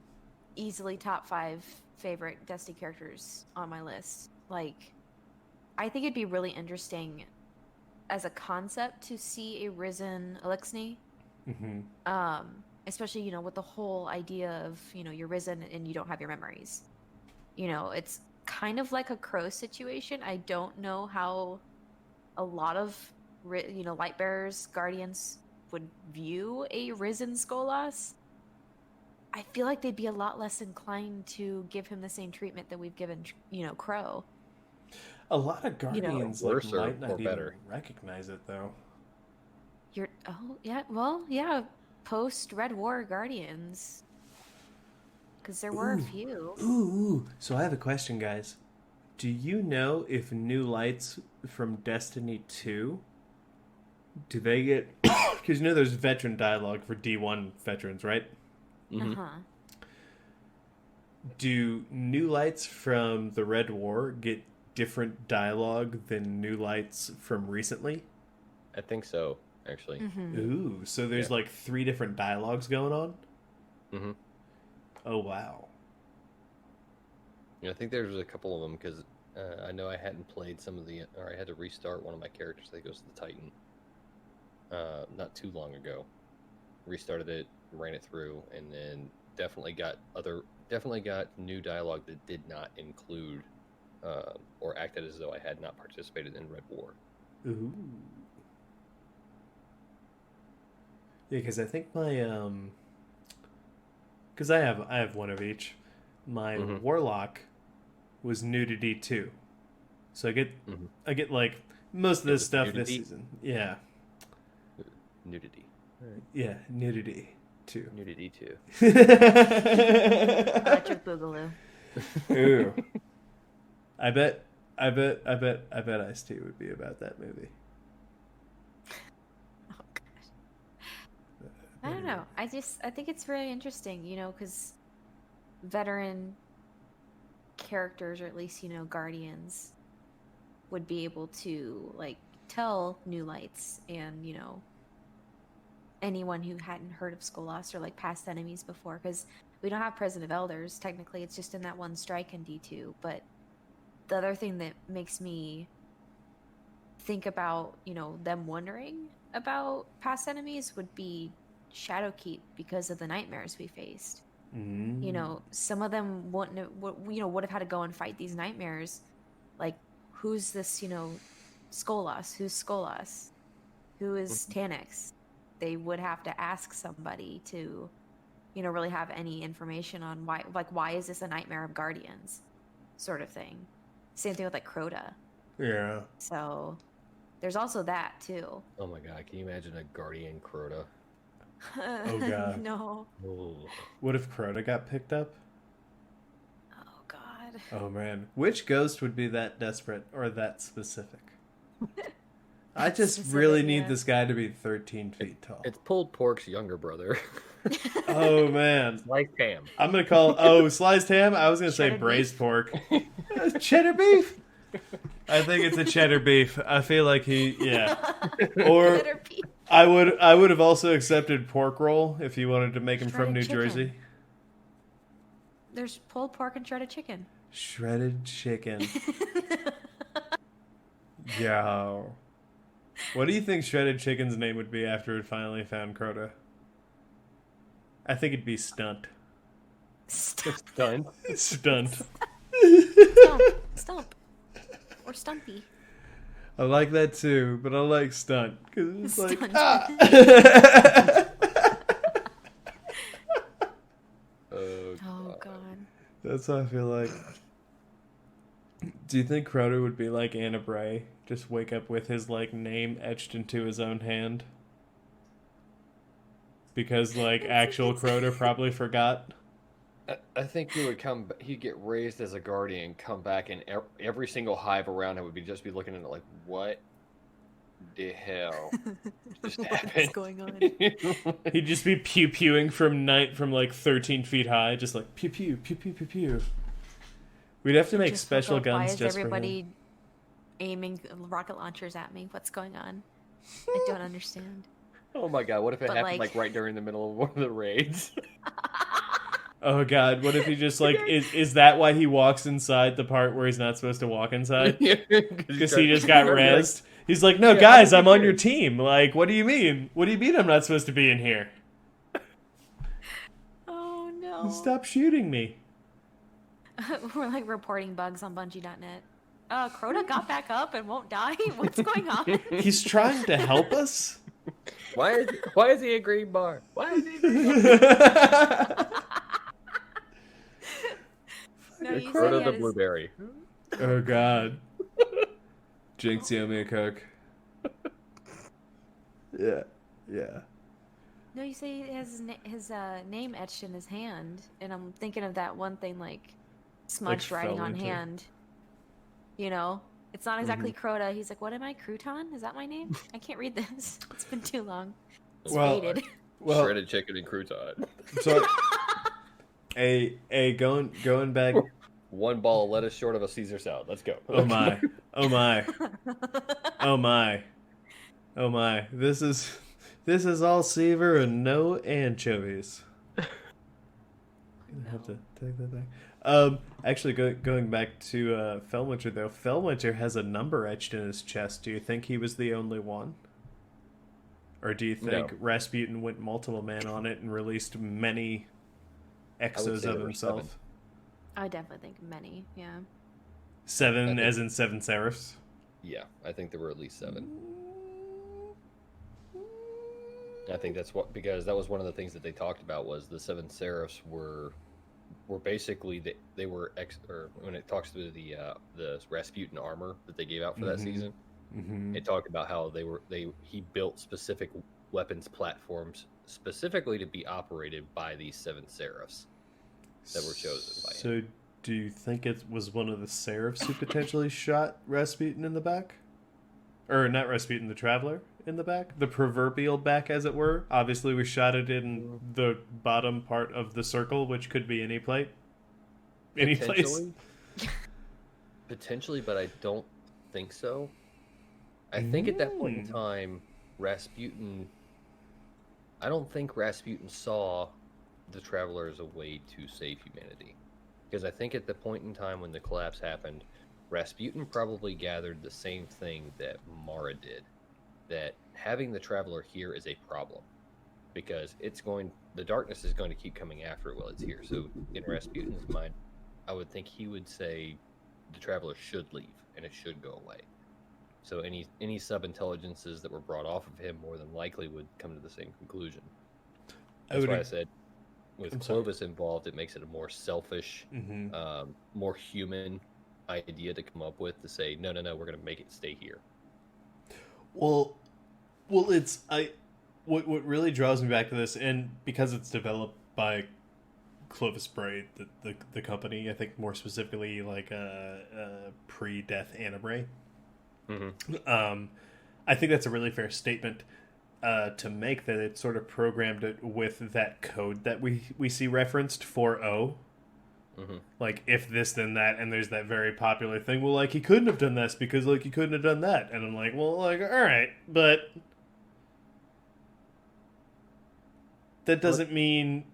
easily top 5 favorite Destiny characters on my list. Like, I think it'd be really interesting as a concept to see a Risen Eliksni. Especially, with the whole idea of, you're risen and you don't have your memories. It's kind of like a Crow situation. I don't know how a lot of light bearers, guardians would view a risen Skolas. I feel like they'd be a lot less inclined to give him the same treatment that we've given Crow. A lot of Guardians worse or might not better. even recognize it though. Post Red War Guardians, because there were a few. Ooh. So I have a question, guys. Do you know if new lights from Destiny 2, do they get... Because there's veteran dialogue for D1 veterans, right? Do new lights from the Red War get different dialogue than new lights from recently? I think so, actually. Ooh, so there's like 3 different dialogues going on? Oh, wow. I think there's a couple of them because I know I hadn't played or I had to restart one of my characters that goes to the Titan not too long ago. Restarted it, ran it through, and then definitely got new dialogue that did not include or acted as though I had not participated in Red War. Ooh. Yeah, because I think my because I have one of each. My warlock was nudity too, so I get like most of this stuff nudity? this season. Yeah, Nudity. yeah, nudity too. Nudity too. Electric Boogaloo. Ooh, I bet Ice-T would be about that movie. Oh gosh. I don't know. I think it's really interesting, because veteran characters, or at least guardians, would be able to tell new lights and anyone who hadn't heard of Skolas or past enemies before, because we don't have President of Elders. Technically, it's just in that one strike in D2. But the other thing that makes me think about them wondering about past enemies would be Shadowkeep, because of the nightmares we faced. Some of them would have had to go and fight these nightmares. Like, who's this Skolas? Who's Skolas? Who is Tanix? They would have to ask somebody to really have any information on why is this a nightmare of guardians, sort of thing. Same thing with Crota. Yeah. So there's also that too. Oh my god, can you imagine a guardian Crota? Oh god. No. Oh. What if Crota got picked up? Oh god. Oh man, which ghost would be that desperate or that specific? I just really need this guy to be 13 feet tall. It's pulled pork's younger brother. Oh man, Sliced ham. I'm gonna call sliced ham. I was gonna say braised pork. Cheddar beef. I think it's a cheddar beef. I feel like or I would have also accepted pork roll if you wanted to make him from New Jersey. There's pulled pork and shredded chicken. Shredded chicken. Yo. What do you think Shredded Chicken's name would be after it finally found Crota? I think it'd be Stunt. Stunt. Stunt. Stump. Or Stumpy. I like that too, but I like Stunt. Because it's Stunt. Oh god. That's how I feel like. Do you think Crota would be like Anna Bray? Just wake up with his name etched into his own hand? Because actual Crota probably forgot. I think he would he'd get raised as a guardian, come back, and every single hive around him would just be looking at it like, what the hell just happened? What's going on? He'd just be pew-pewing from 13 feet high, just pew pew pew pew pew pew. We'd have to make special guns just for him. Why is everybody aiming rocket launchers at me? What's going on? I don't understand. Oh my god, what if it happened right during the middle of one of the raids? Oh god, what if he just is that why he walks inside the part where he's not supposed to walk inside? Because he just got rezzed? He's like, no, guys, I'm on your team. What do you mean? What do you mean I'm not supposed to be in here? Oh no. Stop shooting me. We're reporting bugs on Bungie.net. Crota got back up and won't die? What's going on? He's trying to help us? Why is he a green bar? Why is he a green bar? No, you Crota the blueberry. Oh god. Jinx, you owe me a Coke. Yeah. No, you say he has his name etched in his hand, and I'm thinking of that one thing smudged writing on hand. It's not exactly Crota. He's like, what am I, Crouton? Is that my name? I can't read this. It's been too long. It's faded. Well, shredded chicken and crouton. So, going back. One ball of lettuce short of a Caesar salad. Let's go. Oh my. Oh my. Oh my. Oh my. This is all Seaver and no anchovies. I have to take that back. Actually, going back to Felwinter though, Felwinter has a number etched in his chest. Do you think he was the only one, or do you think Rasputin went multiple man on it and released many exos of himself? 7. I definitely think many. Yeah. 7 as in 7 serifs. Yeah, I think there were at least 7. I think that's what, because that was one of the things that they talked about was the 7 Seraphs were basically they were or when it talks to the Rasputin armor that they gave out for that season, it talked about how he built specific weapons platforms specifically to be operated by these 7 Seraphs that were chosen by him. So do you think it was one of the Seraphs who potentially shot Rasputin in the back? Or not Rasputin, the Traveler in the back? The proverbial back, as it were. Obviously, we shot it in the bottom part of the circle, which could be any plate. Any place. Potentially, but I don't think so. I think at that point in time, I don't think Rasputin saw the Traveler as a way to save humanity. Because I think at the point in time when the collapse happened, Rasputin probably gathered the same thing that Mara did, that having the Traveler here is a problem, because the darkness is going to keep coming after it while it's here. So in Rasputin's mind, I would think he would say the Traveler should leave and it should go away. So any sub-intelligences that were brought off of him more than likely would come to the same conclusion. That's why I said with Clovis involved, it makes it a more selfish, more human idea to come up with, to say no, we're going to make it stay here. Well, what really draws me back to this, and because it's developed by Clovis Bray, the company, I think more specifically like pre-death Anna Bray. I think that's a really fair statement to make, that it sort of programmed it with that code that we see referenced 4.0. Like, if this, then that, and there's that very popular thing, well, like, he couldn't have done this because, like, he couldn't have done that. And I'm like, well, like, all right, but that doesn't mean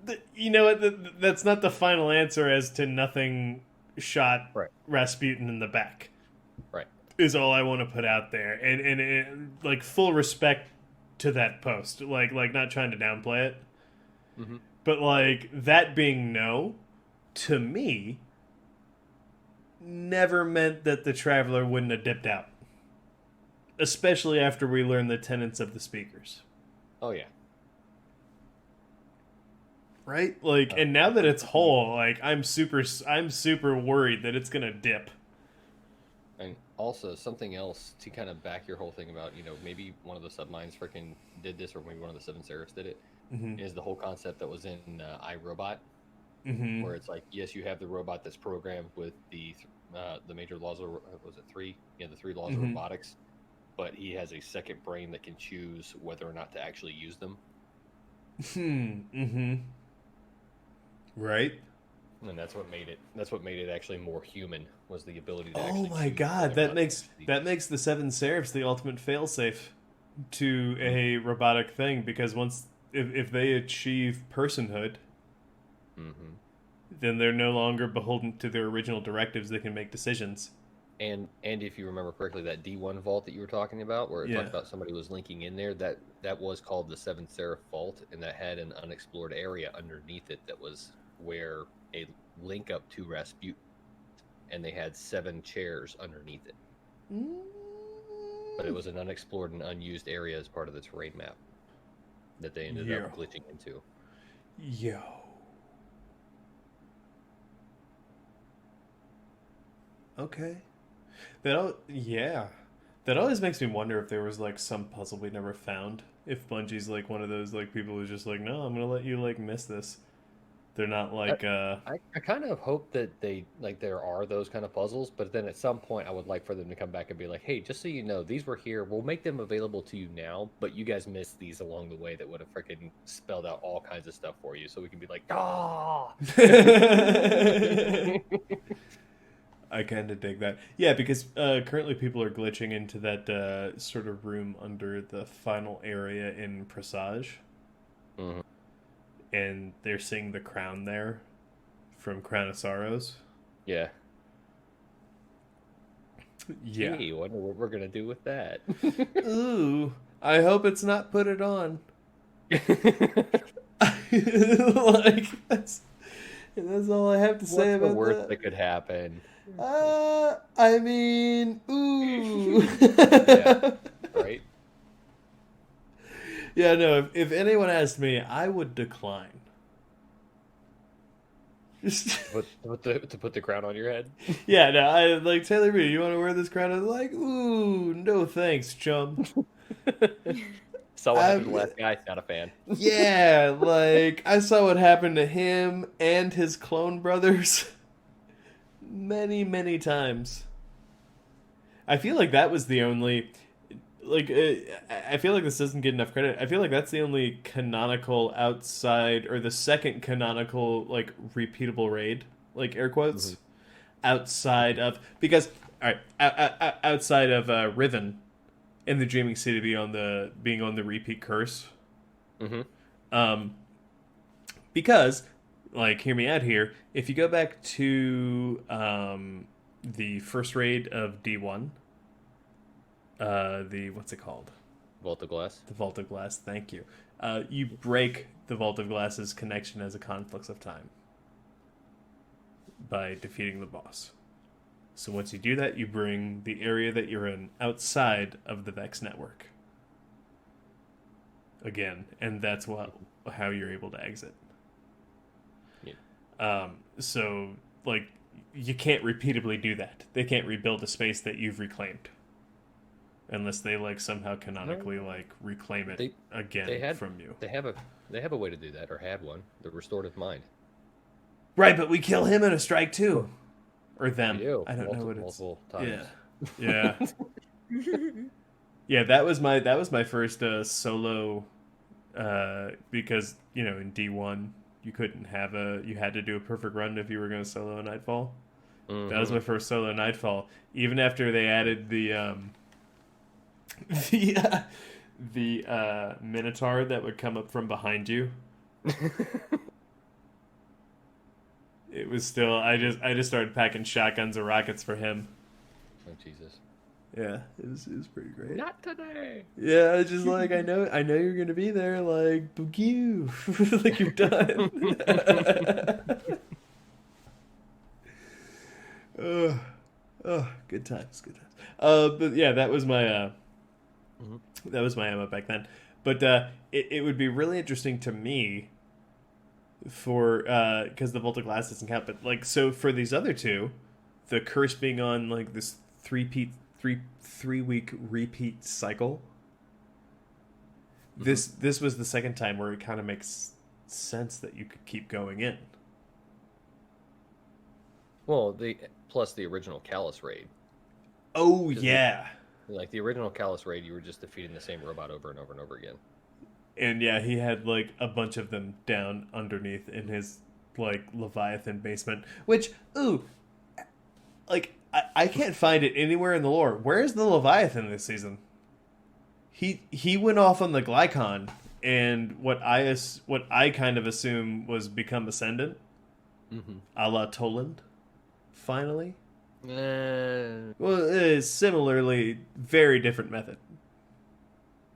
that, you know what, that's not the final answer as to nothing shot Rasputin in the back. Right. Is all I want to put out there. And like, full respect to that post. Like not trying to downplay it. But, like, that being no, to me, never meant that the Traveler wouldn't have dipped out. Especially after we learned the tenets of the speakers. Oh, yeah. Right? Like, and now that it's whole, like, I'm super worried that it's going to dip. And also, something else to kind of back your whole thing about, maybe one of the submines freaking did this, or maybe one of the 7 Seraphs did it. Is the whole concept that was in iRobot, where it's like, yes, you have the robot that's programmed with the major laws of, was it 3? Yeah, the 3 laws of robotics, but he has a second brain that can choose whether or not to actually use them. Right. And that's what made it actually more human, was the ability to oh my god, that makes the 7 Seraphs the ultimate failsafe to a robotic thing, because once if they achieve personhood, then they're no longer beholden to their original directives. They can make decisions. And if you remember correctly, that D1 vault that you were talking about, where it talked about somebody was linking in there, that was called the 7 Seraph Vault, and that had an unexplored area underneath it that was where a link up to Rasputin, and they had 7 chairs underneath it. But it was an unexplored and unused area as part of the terrain map that they ended up glitching into. Okay. That always makes me wonder if there was, like, some puzzle we never found. If Bungie's, like, one of those, like, people who's just like, no, I'm gonna let you, like, miss this. They're not like I kind of hope that they, like, there are those kind of puzzles, but then at some point I would like for them to come back and be like, hey, just so you know, these were here, we'll make them available to you now, but you guys missed these along the way that would have freaking spelled out all kinds of stuff for you, so we can be like, ah. I kind of dig that. Yeah, because currently people are glitching into that sort of room under the final area in Presage. And they're seeing the crown there from Crown of Sorrows. Yeah. Gee, wonder what we're gonna do with that. Ooh, I hope it's not put it on. Like, that's all I have to say about that. What's the worst that could happen? I mean, ooh. Yeah. Right? Yeah, no, if anyone asked me, I would decline. To put the crown on your head? Yeah, no, I like Taylor Reed, you want to wear this crown? I'm like, ooh, no thanks, chum. Saw what happened to the I'm- last guy. Not a fan. Yeah, like, I saw what happened to him and his clone brothers many, many times. I feel like that was the only. Like, I feel like this doesn't get enough credit. I feel like that's the only canonical outside, or the second canonical, like, repeatable raid, like, air quotes, outside of. Because, alright, outside of Riven in the Dreaming City being on the repeat curse. Mm-hmm. Because, like, hear me out here, if you go back to the first raid of D1, what's it called? Vault of Glass. The Vault of Glass, thank you. You break the Vault of Glass's connection as a conflux of time by defeating the boss. So once you do that, you bring the area that you're in outside of the Vex network. Again, and that's how you're able to exit. Yeah. So, like, you can't repeatably do that. They can't rebuild a space that you've reclaimed. Unless they, like, somehow canonically, like, reclaim it again from you. They have a way to do that, or had one. The restorative mind. Right, but we kill him in a strike too, or them. We do. I don't know what it's. Multiple times. Yeah, yeah. That was my first solo, because in D1 you couldn't you had to do a perfect run if you were going to solo a Nightfall. Mm-hmm. That was my first solo Nightfall. Even after they added the Minotaur that would come up from behind you. It was still I just started packing shotguns or rockets for him. Oh Jesus! Yeah, it was pretty great. Not today. Yeah, I was just like I know you're gonna be there. Like book you, like you're done. Good times. But yeah, that was my ammo back then. But it would be really interesting to me for because the Vault of Glass doesn't count, but like so for these other two, the curse being on like this three-week repeat cycle. This was the second time where it kind of makes sense that you could keep going in. Well, plus the original Callus raid. Oh yeah. Like the original Callus raid, you were just defeating the same robot over and over and over again. And yeah, he had like a bunch of them down underneath in his like Leviathan basement. Which, like I can't find it anywhere in the lore. Where is the Leviathan this season? He went off on the Glycon, and what I kind of assume was become ascendant, a la Toland, finally. Well, similarly, very different method.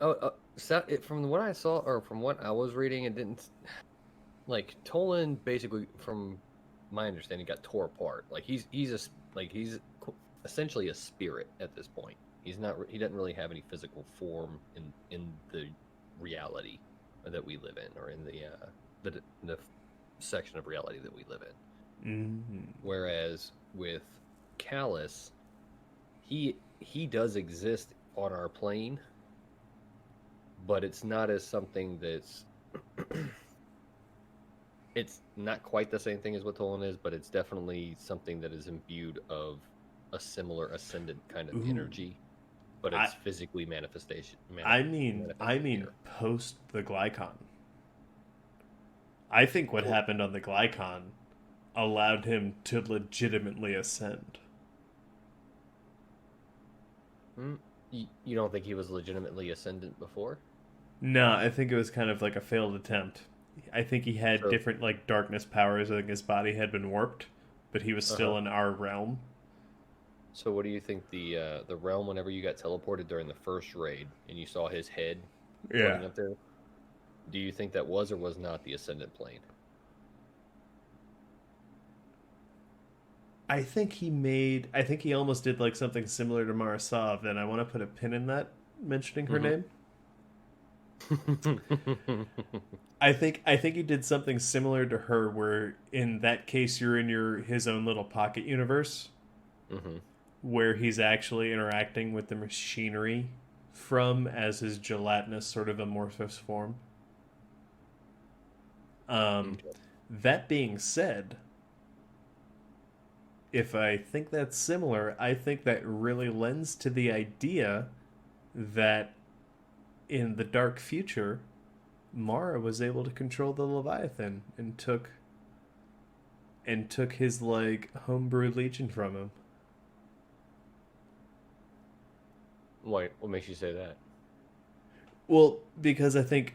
So from what I saw, or from what I was reading, it didn't. Like Toland, basically, from my understanding, got tore apart. Like he's essentially a spirit at this point. He doesn't really have any physical form in the reality that we live in, or in the section of reality that we live in. Mm-hmm. Whereas with Callus, he does exist on our plane, but it's not as something that's it's not quite the same thing as what Tolan is, but it's definitely something that is imbued of a similar ascendant kind of energy, but it's physically manifestation. I mean post the Glycon. I think what happened on the Glycon allowed him to legitimately ascend. You don't think he was legitimately ascendant before? No, I think it was kind of like a failed attempt. I think he had different like darkness powers. I think his body had been warped, but he was still in our realm. So what do you think the realm, whenever you got teleported during the first raid and you saw his head floating up there, do you think that was or was not the ascendant plane? I think he almost did like something similar to Marasov, and I want to put a pin in that, mentioning her name. I think he did something similar to her, where in that case you're in his own little pocket universe, where he's actually interacting with the machinery as his gelatinous sort of amorphous form. That being said, if I think that's similar, I think that really lends to the idea that in the dark future, Mara was able to control the Leviathan and took his like homebrew legion from him. What makes you say that? Well, because I think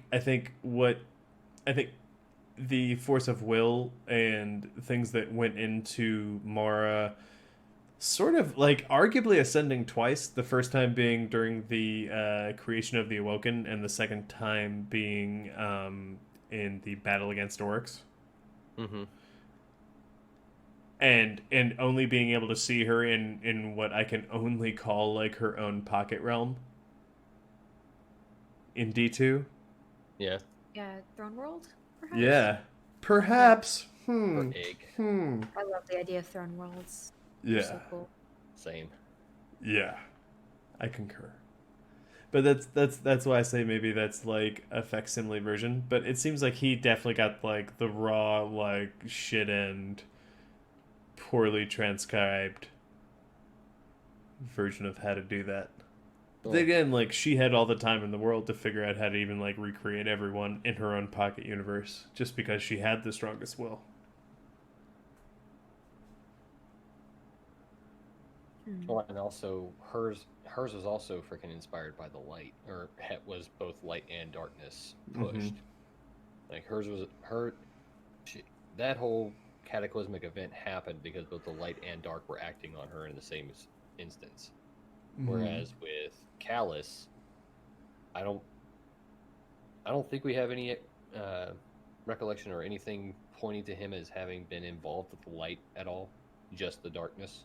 the force of will and things that went into Mara sort of like arguably ascending twice, the first time being during the creation of the Awoken, and the second time being in the battle against Oryx. And only being able to see her in what I can only call like her own pocket realm in D2. Yeah. Yeah, Throne World, perhaps? Yeah. Perhaps. Or egg. I love the idea of Throne Worlds. Yeah. They're so cool. Same. Yeah. I concur. But that's why I say maybe that's like a facsimile version. But it seems like he definitely got like the raw, like shit end, poorly transcribed version of how to do that. But again, like she had all the time in the world to figure out how to even like recreate everyone in her own pocket universe, just because she had the strongest will. Well, and also hers was also freaking inspired by the light, or was both light and darkness pushed. Like hers was that whole cataclysmic event happened because both the light and dark were acting on her in the same instance. Whereas with Callus, I don't think we have any recollection or anything pointing to him as having been involved with the light at all, just the darkness.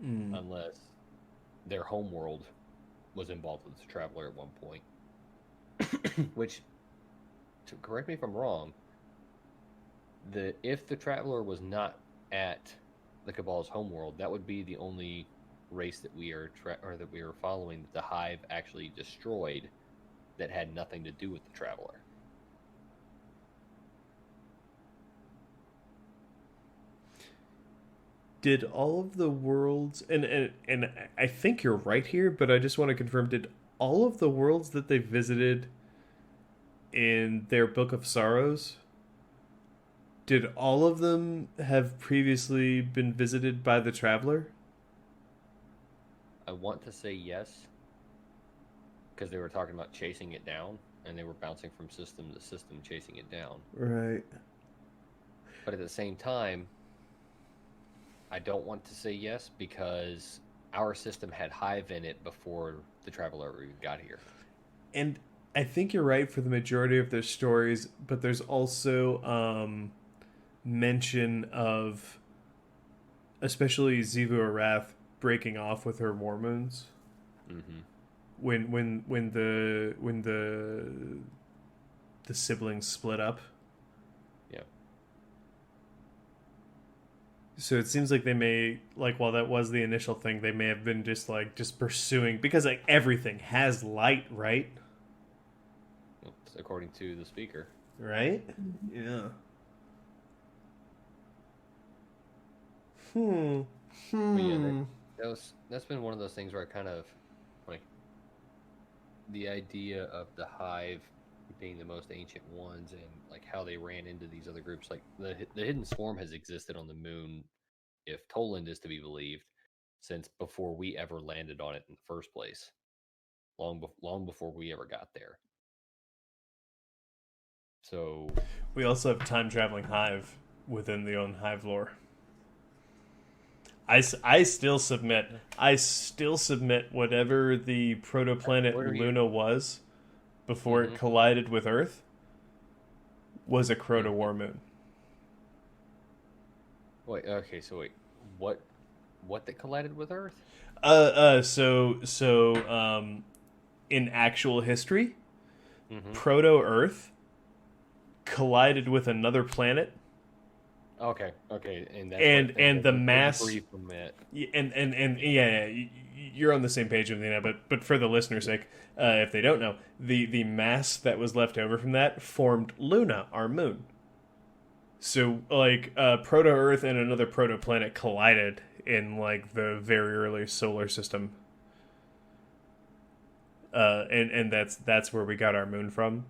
Unless their homeworld was involved with the Traveler at one point. Which, to correct me if I'm wrong, if the Traveler was not at the Cabal's homeworld, that would be the only race that we are following that the Hive actually destroyed that had nothing to do with the Traveler. Did all of the worlds, and I think you're right here, but I just want to confirm, did all of the worlds that they visited in their Book of Sorrows, did all of them have previously been visited by the Traveler? I want to say yes, because they were talking about chasing it down, and they were bouncing from system to system, chasing it down. Right. But at the same time, I don't want to say yes, because our system had Hive in it before the Traveler ever even got here. And I think you're right for the majority of their stories, but there's also mention of especially Zivu Arath breaking off with her war moons. When the siblings split up. Yeah. So it seems like they may, like, while that was the initial thing, they may have been just pursuing, because like everything has light, right? According to the speaker. Right? Yeah. Yeah, that's been one of those things where I kind of like the idea of the Hive being the most ancient ones, and like how they ran into these other groups. Like the Hidden Swarm has existed on the moon, if Toland is to be believed, since before we ever landed on it in the first place. Long before we ever got there. So we also have time traveling Hive within the own Hive lore. I still submit whatever the protoplanet Luna was before it collided with Earth was a Crota war moon. Wait, okay, so wait. what that collided with Earth? In actual history, Mm-hmm. Proto-Earth collided with another planet, Okay, and that's and the mass, debris from it. and yeah, you're on the same page with me now. But for the listener's sake, if they don't know, the mass that was left over from that formed Luna, our moon. So like Proto-Earth and another proto-planet collided in like the very early solar system. And that's where we got our moon from.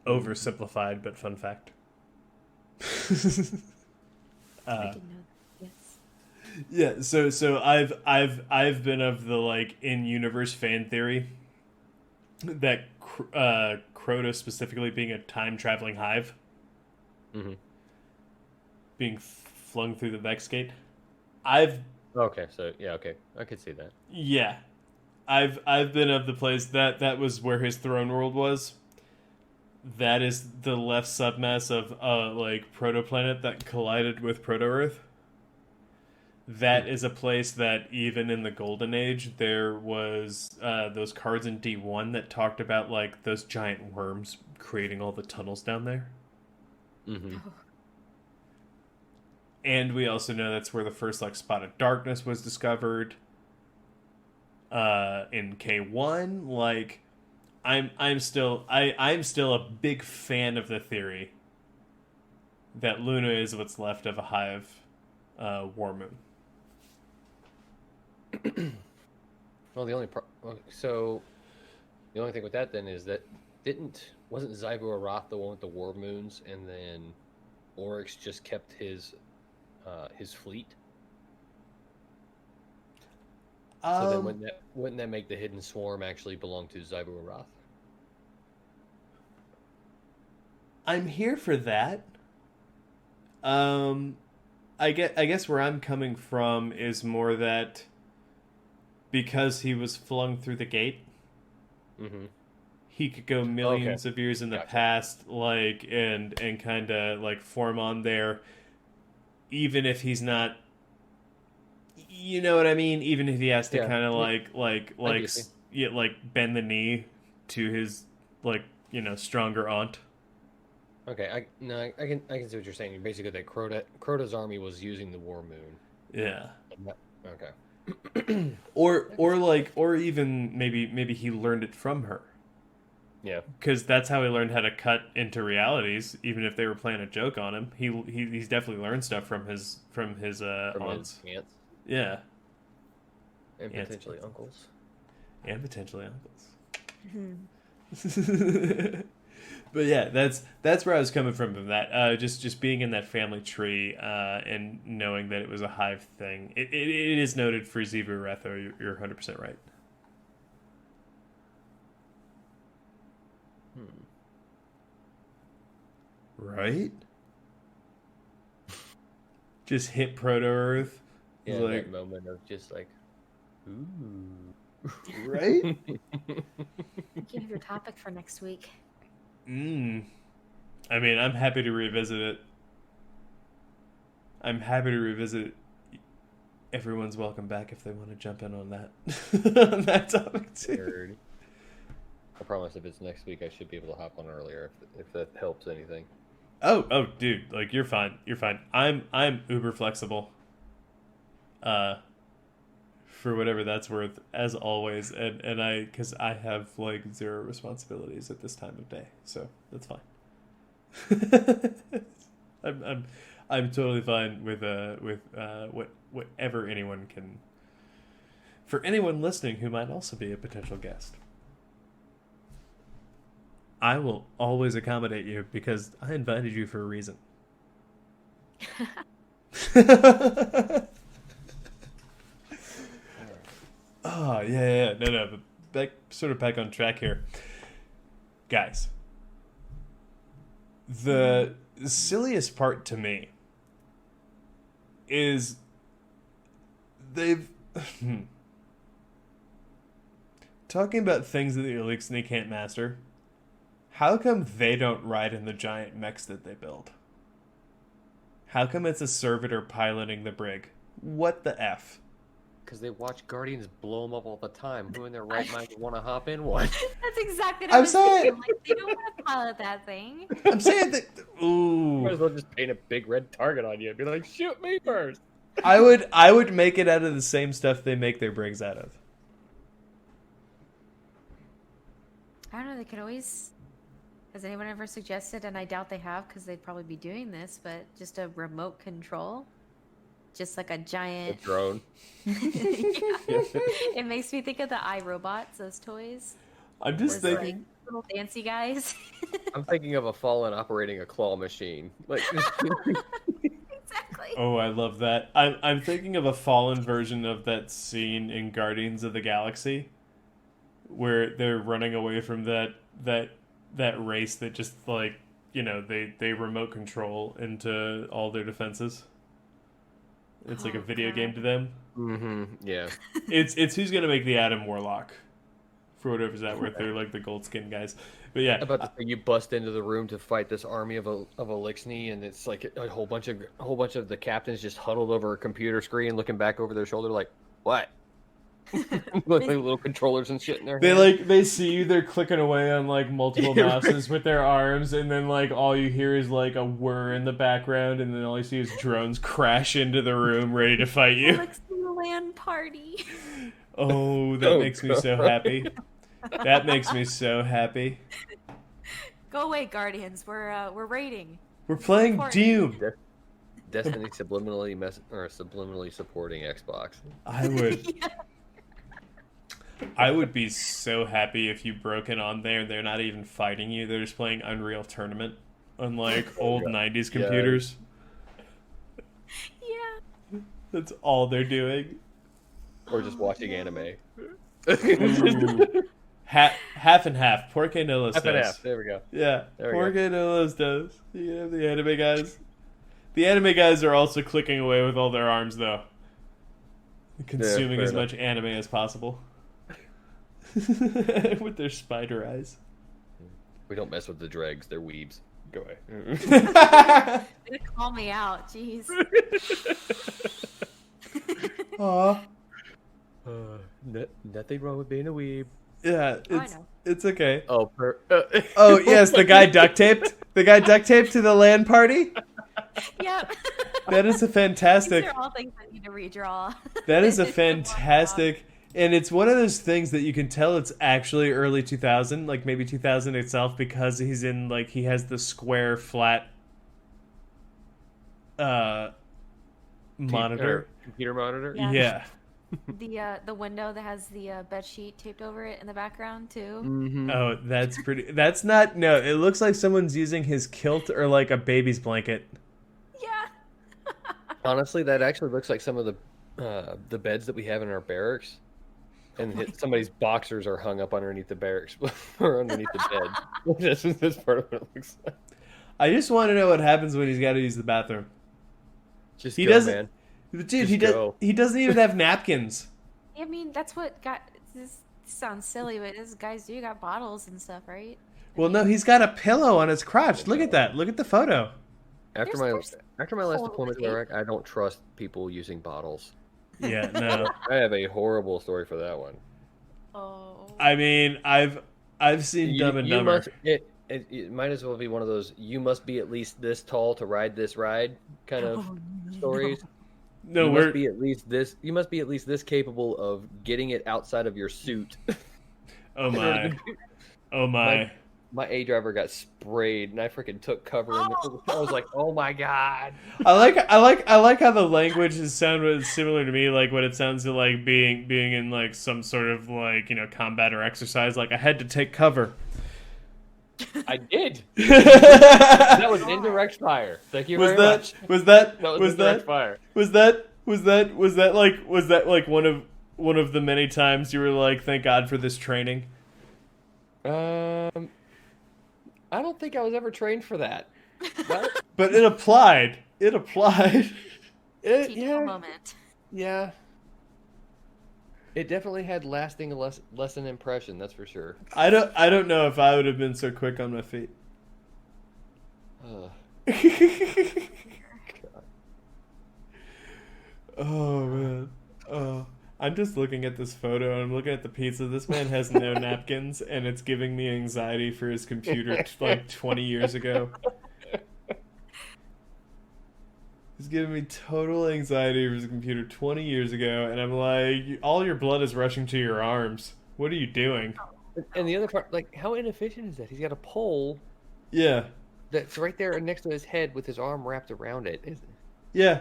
Oversimplified, but fun fact. I didn't know that. Yes. Yeah, so I've been of the like in-universe fan theory that Crota specifically being a time-traveling hive, Mm-hmm. being flung through the Vex gate. I've Okay, so yeah, okay, I could see that. Yeah, I've been of the place that was where his throne world was. That is the left submass of like protoplanet that collided with Proto Earth. That is a place that even in the Golden Age there was those cards in D1 that talked about like those giant worms creating all the tunnels down there. Mm-hmm. Oh, And we also know that's where the first like spot of darkness was discovered. In K1, like I'm still a big fan of the theory that Luna is what's left of a hive war moon. Well, so the only thing with that then is that wasn't Zybu Arath the one with the war moons, and then Oryx just kept his fleet? So then wouldn't that make the Hidden Swarm actually belong to Zybu Arath? I'm here for that. I guess where I'm coming from is more that because he was flung through the gate, Mm-hmm. he could go millions of years in the Gotcha. past, like and kind of like form on there, even if he's not. You know what I mean? Even if he has to Yeah. kind of I get you. bend the knee to his stronger aunt. Okay, I can see what you're saying. Basically, that Crota's army was using the war moon. Yeah. Okay. Or even maybe he learned it from her. Yeah. Because that's how he learned how to cut into realities, even if they were playing a joke on him. He's definitely learned stuff from his From aunts. his aunts Yeah, and Aunts. potentially uncles. and potentially uncles. mhm. But yeah, that's where I was coming from that. Just being in that family tree and knowing that it was a hive thing. It is noted for Zivu Retho. You're 100% right. Right? Just hit Proto Earth. Yeah, Like, that moment of just like, ooh. right? You have your topic for next week. I mean, I'm happy to revisit it. I'm happy to revisit it. Everyone's welcome back if they want to jump in on that on that topic too. Weird. I promise if it's next week, I should be able to hop on earlier if that helps anything. Oh, dude, like you're fine. You're fine. I'm uber flexible. For whatever that's worth, as always, and because I have like zero responsibilities at this time of day, so that's fine. I'm totally fine with whatever anyone can. For anyone listening who might also be a potential guest, I will always accommodate you because I invited you for a reason. Oh, yeah. No. But back on track here. Guys, the silliest part to me is they've... Talking about things that the Eliksni can't master, how come they don't ride in the giant mechs that they build? How come it's a servitor piloting the brig? What the F? Because they watch Guardians blow them up all the time. Who in their right mind would want to hop in one? That's exactly what I'm I was saying- thinking. Like, they don't want to pilot that thing. I'm saying that... Ooh. Might as well just paint a big red target on you and be like, shoot me first. I would make it out of the same stuff they make their brigs out of. I don't know. They could always. Has anyone ever suggested, and I doubt they have because they'd probably be doing this, but just a remote control? Just like a A giant. drone. Yeah. It makes me think of the iRobots, those toys. I'm just Those, like, thinking... little fancy guys. I'm thinking of a Fallen operating a claw machine. Like, Exactly. Oh, I love that. I'm thinking of a Fallen version of that scene in Guardians of the Galaxy, where they're running away from that race that just like, you know, they remote control into all their defenses. It's like a video game to them. yeah. It's who's gonna make the Atom Warlock, for whatever's that worth. They're like the gold skin guys. But yeah, About to say, you bust into the room to fight this army of Eliksni, and it's like a whole bunch of the captains just huddled over a computer screen, looking back over their shoulder, like, what? Like little controllers and shit in their hands. they see you, they're clicking away on like multiple mouses with their arms, and then like all you hear is like a whir in the background, and then all you see is drones crash into the room ready to fight you. Eliksni land party. Oh, that makes me so happy. That makes me so happy. Go away, Guardians. We're raiding. We're playing Important. Doom. Destiny subliminally supporting Xbox. I would be so happy if you broke in on there. They're not even fighting you. They're just playing Unreal Tournament on like old 90s computers. Yeah. That's all they're doing. Or just watching anime. Ooh. Half and half. Porque no los Half and dos. half. There we go. Yeah. There we Porque no los dos. You have the anime guys. The anime guys are also clicking away with all their arms, though. Consuming fair as enough. much anime as possible. With their spider eyes. We don't mess with the dregs. They're weebs. Go away. They call me out. Jeez. Aw. Nothing wrong with being a weeb. Yeah, Oh, I know. it's okay. Oh, Oh, yes, the guy duct taped? The guy duct taped to the LAN party? Yep. That is a fantastic... These are all things I need to redraw. That is a It's been long fantastic... And it's one of those things that you can tell it's actually early 2000, like maybe 2000 itself, because he's in, like, he has the square, flat monitor. Computer monitor? Yeah. Yeah. The window that has the bed sheet taped over it in the background too. Mm-hmm. Oh, that's pretty... That's not... No, it looks like someone's using his kilt or, like, a baby's blanket. Yeah. Honestly, that actually looks like some of the beds that we have in our barracks. And somebody's boxers are hung up underneath the barracks or underneath the bed. That's part of what it looks like. I just want to know what happens when he's got to use the bathroom. Just He go, doesn't... man. Dude, Just he go. he doesn't even have napkins. I mean, that's what got. This sounds silly, but these guys do got bottles and stuff, right? Well, no, he's got a pillow on his crotch. Look at that. Look at the photo. After There's my last hole in deployment the to Iraq, I don't trust people using bottles. Yeah, no. I have a horrible story for that one. Oh. I mean, I've seen Dumb and Dumber. It might as well be one of those "you must be at least this tall to ride this ride" kind of stories. No, you we're must be at least this. You must be at least this capable of getting it outside of your suit. oh my, oh my. My A driver got sprayed, and I freaking took cover. I was like, "Oh my god!" I like how the language is sounded similar to me, like what it sounds like being in like some sort of like, you know, combat or exercise. Like I had to take cover. I did. That was indirect fire. Thank you very much. Was that indirect fire. Was that like one of the many times you were like, thank God for this training? I don't think I was ever trained for that. What? But it applied. It applied. Teachable moment. Yeah. It definitely had lasting lesson impression, that's for sure. I don't know if I would have been so quick on my feet. Oh man. Oh. I'm just looking at this photo and I'm looking at the pizza. This man has no napkins and it's giving me anxiety for his computer like 20 years ago. He's giving me total anxiety for his computer 20 years ago and I'm like, all your blood is rushing to your arms. What are you doing? And the other part, like, how inefficient is that? He's got a pole Yeah. that's right there next to his head with his arm wrapped around it. Yeah.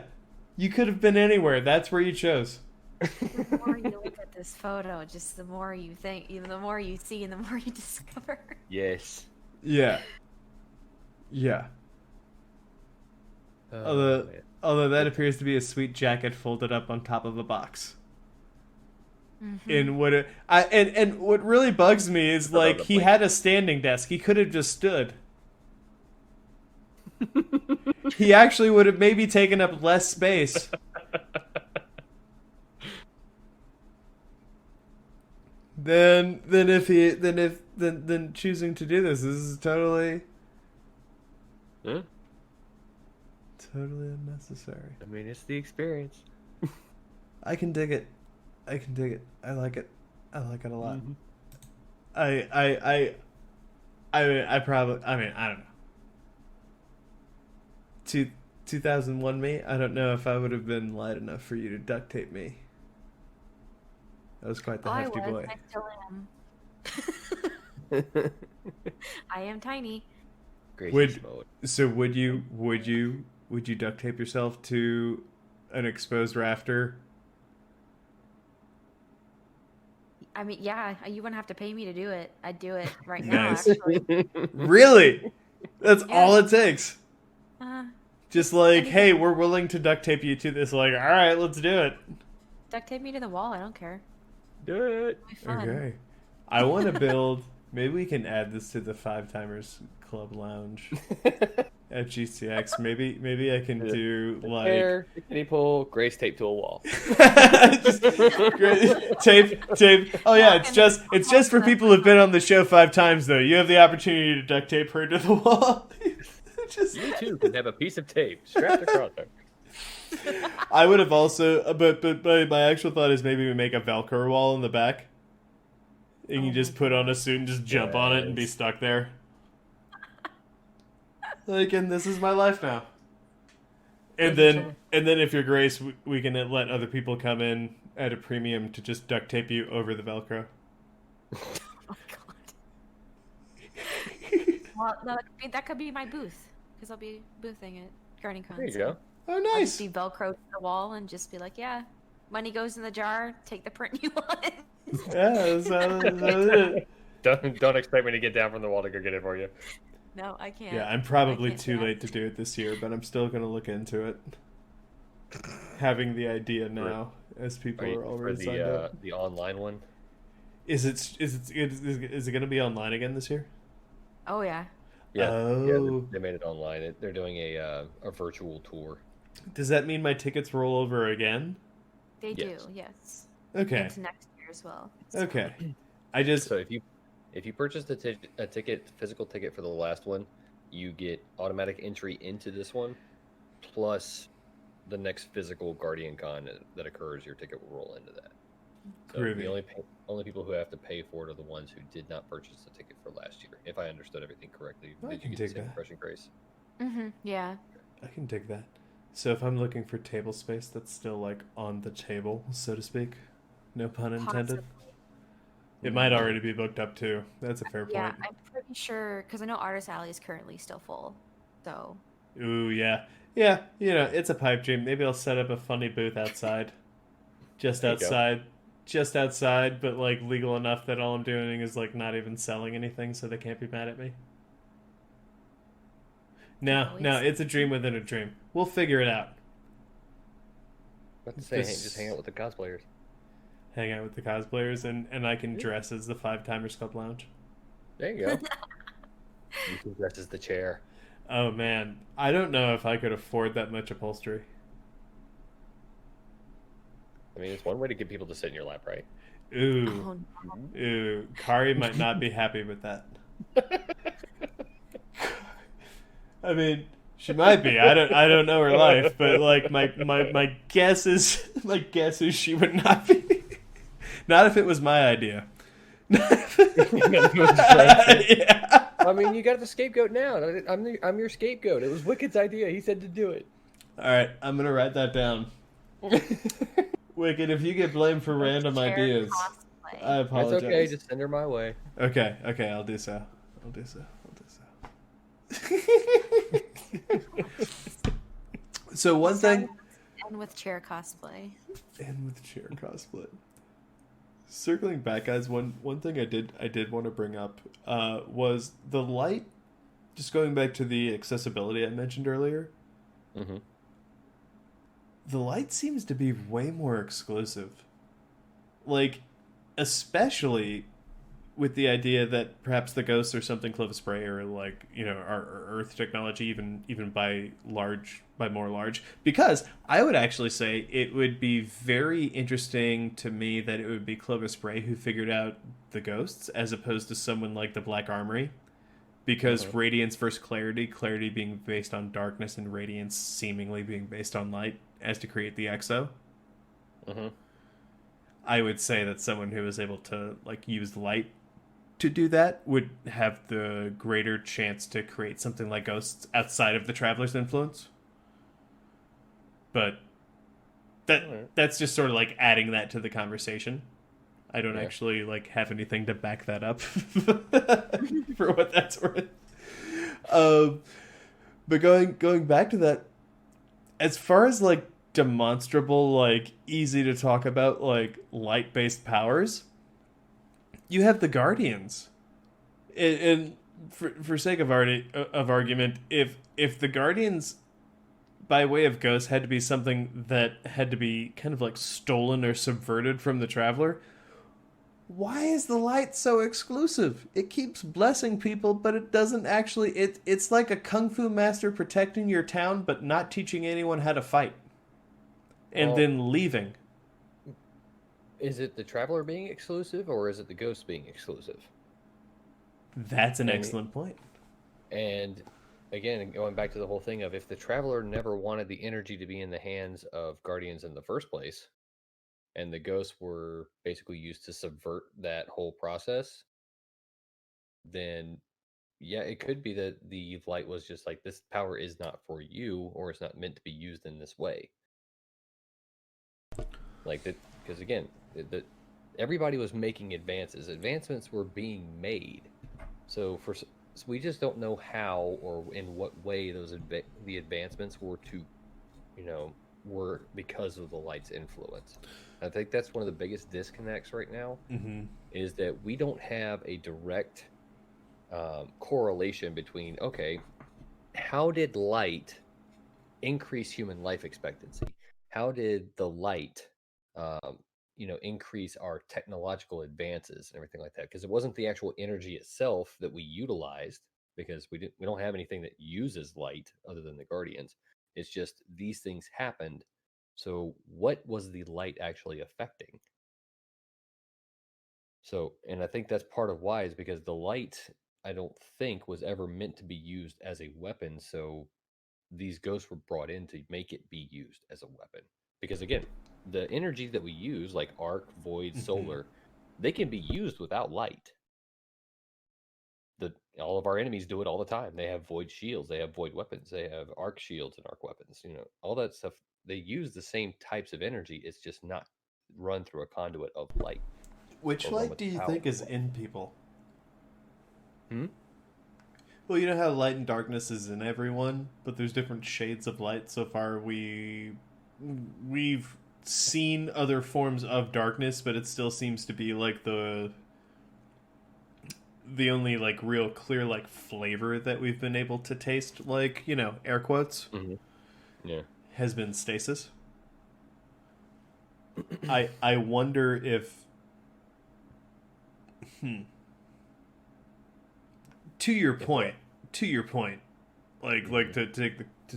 You could have been anywhere. That's where you chose. The more you look at this photo, just the more you think, the more you see, and the more you discover. Yes. Yeah. Yeah. Oh, Although that appears to be a sweet jacket folded up on top of a box. In what and what really bugs me is like he had a standing desk. He could have just stood. He actually would have maybe taken up less space. Than choosing to do this. This is totally totally unnecessary. I mean, it's the experience. I can dig it. I can dig it. I like it. I like it a lot. Mhm. I don't know. 2001 me, I don't know if I would have been light enough for you to duct tape me. That was quite the hefty boy. I still am. I am tiny. Gracious mode. So would you duct tape yourself to an exposed rafter? I mean, yeah, you wouldn't have to pay me to do it. I'd do it right now, Nice. actually. Really? That's Yeah. all it takes. Uh, Just like, anything. hey, we're willing to duct tape you to this. Like, all right, let's do it. duct tape me to the wall. I don't care. Do it. It'll be fun. Okay. I want to build. Maybe we can add this to the Five Timers Club Lounge at GCX. Maybe I can do like Hair, kiddie pool, Grace tape to a wall. just great. tape. Oh yeah, it's just for people who've been on the show 5 times though. You have the opportunity to duct tape her to the wall. Just You too can have a piece of tape strapped across her. I would have also, but my actual thought is maybe we make a Velcro wall in the back. And you just put on a suit and just jump on it and be stuck there. Like, and this is my life now. And then if you're Grace, we can let other people come in at a premium to just duct tape you over the Velcro. Oh God. Well, that could be my booth because I'll be boothing at Gardening Con. There you go. Oh, I'll nice. just be Velcro to the wall and just be like, yeah, money goes in the jar. Take the print you want. Yeah, that's it. Don't expect me to get down from the wall to go get it for you. No, I can't. Yeah, I'm probably I can't too do that. late to do it this year, but I'm still going to look into it. Having the idea now, as people are For already signed up. the online one. Is it going to be online again this year? Oh yeah. Yeah, Oh. they made it online. They're doing a virtual tour. Does that mean my tickets roll over again? They Yes. do. Yes. Okay. Into next year as well. So- Okay. I just So if you purchased a ticket, physical ticket for the last one, you get automatic entry into this one, plus the next physical Guardian Con that occurs. Your ticket will roll into that. So Groovy. the only people who have to pay for it are the ones who did not purchase the ticket for last year. If I understood everything correctly, I did can you get the dig same that. impression, Grace? Yeah. I can dig that. So if I'm looking for table space that's still like on the table, so to speak, no pun intended. Possibly. It might already be booked up too. That's a fair Yeah, point. I'm pretty sure because I know Artist Alley is currently still full. So Ooh, yeah. Yeah, you know, it's a pipe dream. Maybe I'll set up a funny booth outside. Just There you go. outside. Just outside, but like legal enough that all I'm doing is like not even selling anything so they can't be mad at me. No, Always. it's a dream within a dream. We'll figure it out. What to say? This- Just hang out with the cosplayers. Hang out with the cosplayers and I can dress as the Five Timers Club Lounge. There you go. You can dress as the chair. Oh man, I don't know if I could afford that much upholstery. I mean, it's one way to get people to sit in your lap, right? Ooh, oh, no. ooh, Kari might not be happy with that. I mean, She might be. I don't know her life, but like my guess is she would not be. Not if it was my idea. Yeah. I mean, you got the scapegoat now. I'm your scapegoat. It was Wicked's idea. He said to do it. All right, I'm gonna write that down. Wicked, if you get blamed for random ideas, I apologize. That's okay. Just send her my way. Okay, I'll do so. So one thing. And with chair cosplay. Circling back, guys, one thing I did want to bring up was the light. Just going back to the accessibility I mentioned earlier. Mm-hmm. The light seems to be way more exclusive. Like, especially with the idea that perhaps the ghosts are something Clovis Bray or like, you know, our Earth technology, even by more large. Because I would actually say it would be very interesting to me that it would be Clovis Bray who figured out the ghosts as opposed to someone like the Black Armory. Because radiance versus clarity being based on darkness and radiance seemingly being based on light as to create the exo. Mm-hmm. I would say that someone who is able to like use light to do that would have the greater chance to create something like ghosts outside of the Traveler's influence. But that's just sort of like adding that to the conversation. I don't actually like have anything to back that up for what that's worth. But going back to that, as far as like demonstrable, like easy to talk about, like light-based powers, you have the Guardians. And for sake of argument, if the Guardians, by way of ghosts, had to be something that had to be kind of like stolen or subverted from the Traveler, why is the light so exclusive? It keeps blessing people, but it doesn't actually... It's like a kung fu master protecting your town, but not teaching anyone how to fight. And then leaving. Is it the Traveler being exclusive, or is it the Ghost being exclusive? That's an excellent point. And again, going back to the whole thing of if the Traveler never wanted the energy to be in the hands of Guardians in the first place, and the ghosts were basically used to subvert that whole process, then yeah, it could be that the light was just like, this power is not for you, or it's not meant to be used in this way. Like that, because again, everybody was making advances. Advancements were being made. So we just don't know how or in what way the advancements were to, were because of the light's influence. I think that's one of the biggest disconnects right now, is that we don't have a direct correlation between, okay, how did light increase human life expectancy? How did the light, increase our technological advances and everything like that? Because it wasn't the actual energy itself that we utilized, because we don't have anything that uses light other than the Guardians. It's just these things happened. So what was the light actually affecting? So, and I think that's part of why, is because the light, I don't think, was ever meant to be used as a weapon. So these ghosts were brought in to make it be used as a weapon. Because again, the energy that we use, like arc, void, solar, they can be used without light. All of our enemies do it all the time. They have void shields, they have void weapons, they have arc shields and arc weapons. All that stuff. They use the same types of energy. It's just not run through a conduit of light. Which light do you think is in people? Well, you know how light and darkness is in everyone, but there's different shades of light. So far, we've seen other forms of darkness, but it still seems to be like the only like real clear like flavor that we've been able to taste, like, air quotes, has been stasis. I wonder if to your point, like to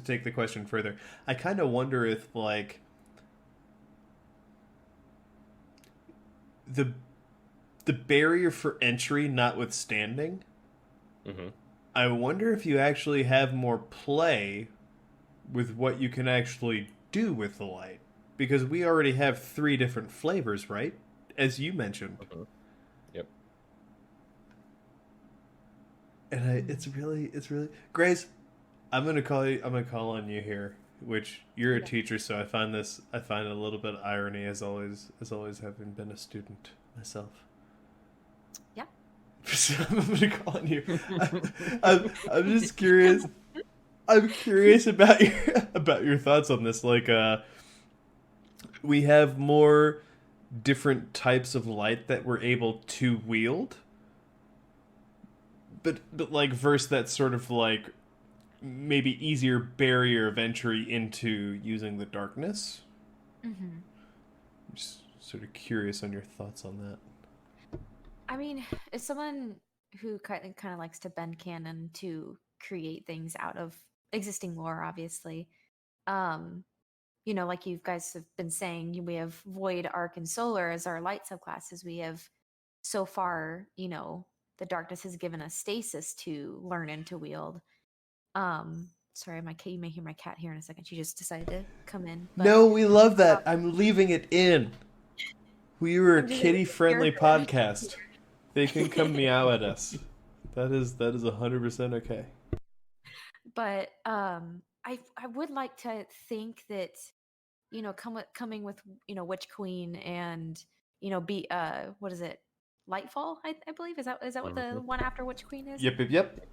take the question further, I kind of wonder if like the barrier for entry notwithstanding, I wonder if you actually have more play with what you can actually do with the light, because we already have 3 different flavors, right? As you mentioned. Yep. And it's really Grace, I'm gonna call on you here, which you're a teacher, so I find a little bit of irony as always having been a student myself. Yeah. So I'm gonna call on you. I'm just curious. I'm curious about your thoughts on this. Like, we have more different types of light that we're able to wield, but like versus that sort of like maybe easier barrier of entry into using the darkness. Mm-hmm. I'm just sort of curious on your thoughts on that. I mean, as someone who kind of likes to bend canon to create things out of existing lore, obviously, like you guys have been saying, we have Void, Arc, and Solar as our light subclasses. We have, so far, the darkness has given us Stasis to learn and to wield. Sorry, you may hear my cat here in a second. She just decided to come in. But, no, we love that. I'm leaving it in. We were a kitty-friendly podcast. They can come meow at us. That is 100% okay. But I would like to think that coming with Witch Queen and be what is it, Lightfall, I believe, is that what the one after Witch Queen is? Yep.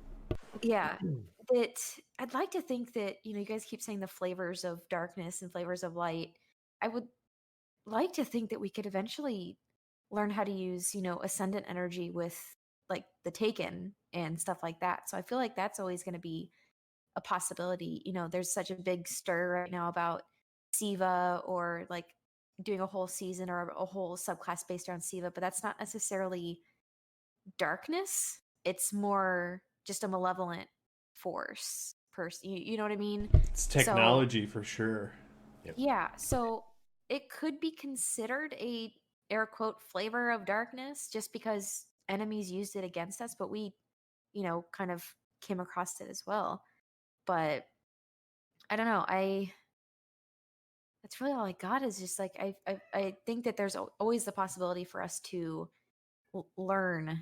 Yeah, that I'd like to think that you guys keep saying the flavors of darkness and flavors of light. I would like to think that we could eventually learn how to use ascendant energy with like the Taken and stuff like that. So I feel like that's always going to be a possibility. There's such a big stir right now about Siva, or like doing a whole season or a whole subclass based around Siva, but that's not necessarily darkness. It's more just a malevolent force person. You know what I mean? It's technology, for sure. Yep. Yeah, so it could be considered a air quote flavor of darkness just because enemies used it against us, but we kind of came across it as well. But I don't know. That's really all I got, is just like I think that there's always the possibility for us to learn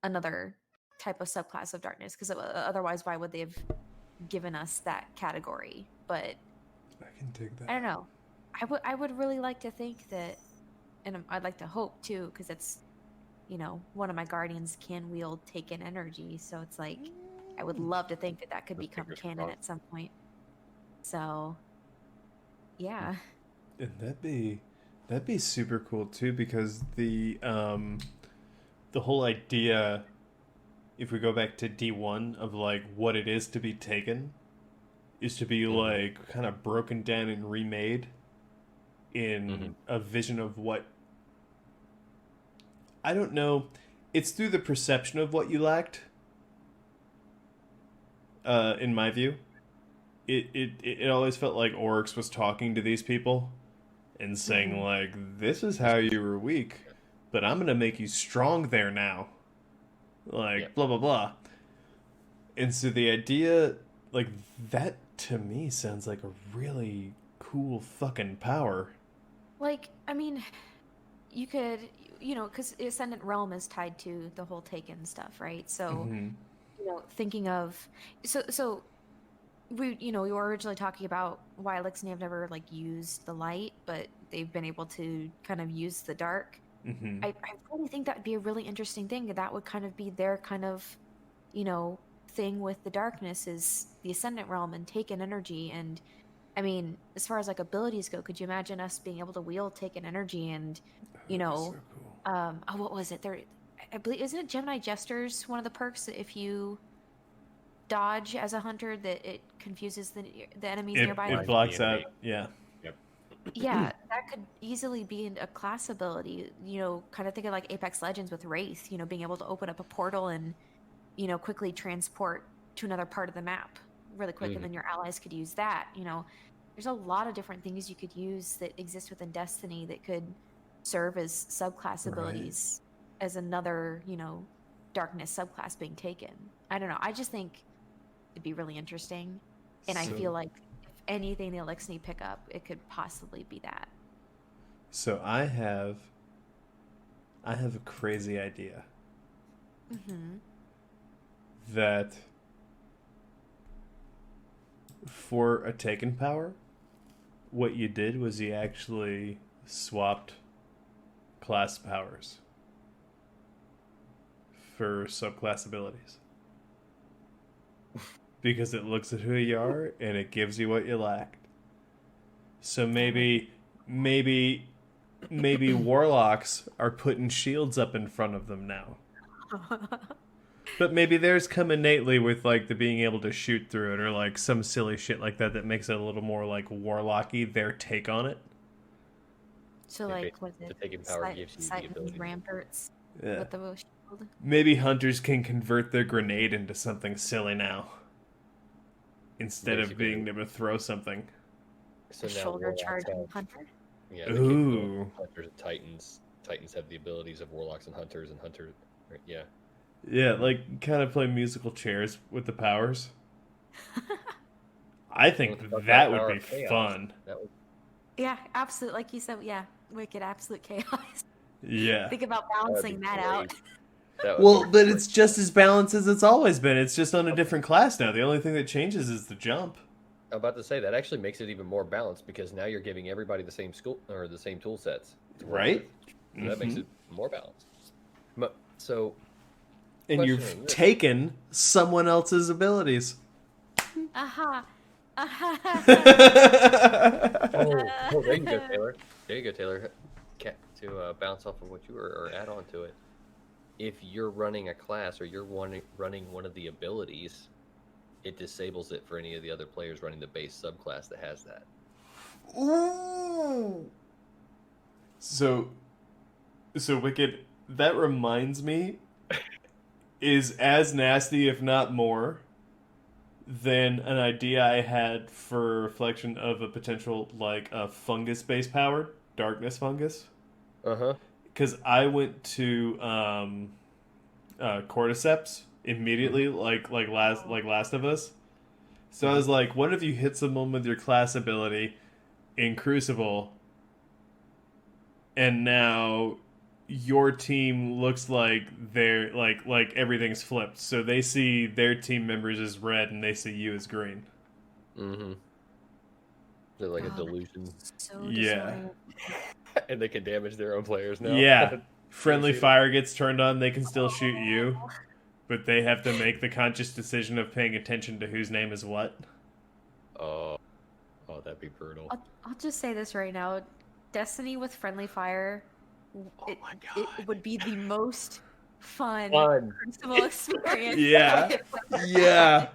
another type of subclass of darkness, because otherwise why would they have given us that category? But I can dig that. I don't know. I would really like to think that, and I'd like to hope too, because it's one of my guardians can wield Taken energy, so it's like I would love to think that could become canon at some point. So yeah, and that'd be super cool too, because the whole idea, if we go back to D1, of like what it is to be Taken, is to be like kind of broken down and remade in a vision of what, I don't know, it's through the perception of what you lacked, in my view. It always felt like Oryx was talking to these people and saying like, this is how you were weak, but I'm gonna make you strong there now, like blah blah blah. And so the idea like that, to me, sounds like a really cool fucking power. Like, I mean, you could, because Ascendant Realm is tied to the whole Taken stuff, right? So, thinking of, so we were originally talking about why Eliksni have never like used the light, but they've been able to kind of use the dark. I really think that would be a really interesting thing. That would kind of be their kind of, thing with the darkness, is the Ascendant Realm and Taken energy. And I mean, as far as like abilities go, could you imagine us being able to wield Taken energy and, so cool. What was it? I believe, isn't it Gemini Jesters, one of the perks, that if you dodge as a hunter, that it confuses the enemies nearby? It blocks out. Yeah. Yeah, that could easily be a class ability. Kind of think of like Apex Legends with Wraith, being able to open up a portal and, quickly transport to another part of the map really quick, and then your allies could use that. There's a lot of different things you could use that exist within Destiny that could serve as subclass abilities, as another, darkness subclass being taken. I don't know. I just think it'd be really interesting. And I feel like anything the Eliksni pick up, it could possibly be that. So I have a crazy idea. Mm-hmm. That for a taken power, what you did was you actually swapped class powers for subclass abilities. Because it looks at who you are and it gives you what you lacked. So maybe warlocks are putting shields up in front of them now. But maybe theirs come innately with like the being able to shoot through it, or like some silly shit like that makes it a little more like warlocky, their take on it. So like, was it the taking power gives you the ability. Ramparts Yeah. with the shield? Maybe hunters can convert their grenade into something silly now, instead of being able to throw something. So A now shoulder warlocks charging have- hunter? Yeah, Ooh. hunters and titans. Titans have the abilities of warlocks and hunters, right, yeah. Yeah, like kind of play musical chairs with the powers. I think that would be fun. That would, Yeah, absolute. Like you said, yeah, wicked, absolute chaos. Yeah. Think about balancing that out. Well, but it's just as balanced as it's always been. It's just on a different class now. The only thing that changes is the jump. I'm about to say that actually makes it even more balanced because now you're giving everybody the same school or the same tool sets. Right? So that makes it more balanced. So, And question you've is this. taken someone else's abilities. Aha. Aha. Oh, there you go, Taylor. There you go, Taylor. To bounce off of what you were, or add on to it. If you're running a class or you're running one of the abilities, it disables it for any of the other players running the base subclass that has that. Ooh. So Wicked, that reminds me, is as nasty, if not more, than an idea I had for reflection of a potential, like, a fungus-based power, darkness fungus. Uh-huh. Because I went to Cordyceps immediately, like Last of Us. So I was like, what if you hit someone with your class ability in Crucible, and now your team looks like they're like everything's flipped. So they see their team members as red and they see you as green. Mm-hmm. They're like a delusion. So Yeah. disorienting. And they can damage their own players now. Yeah. Friendly fire gets turned on, they can still shoot you, but they have to make the conscious decision of paying attention to whose name is what. Oh, that'd be brutal. I'll just say this right now. Destiny with friendly fire, it would be the most fun. Crucible experience. Yeah. Yeah.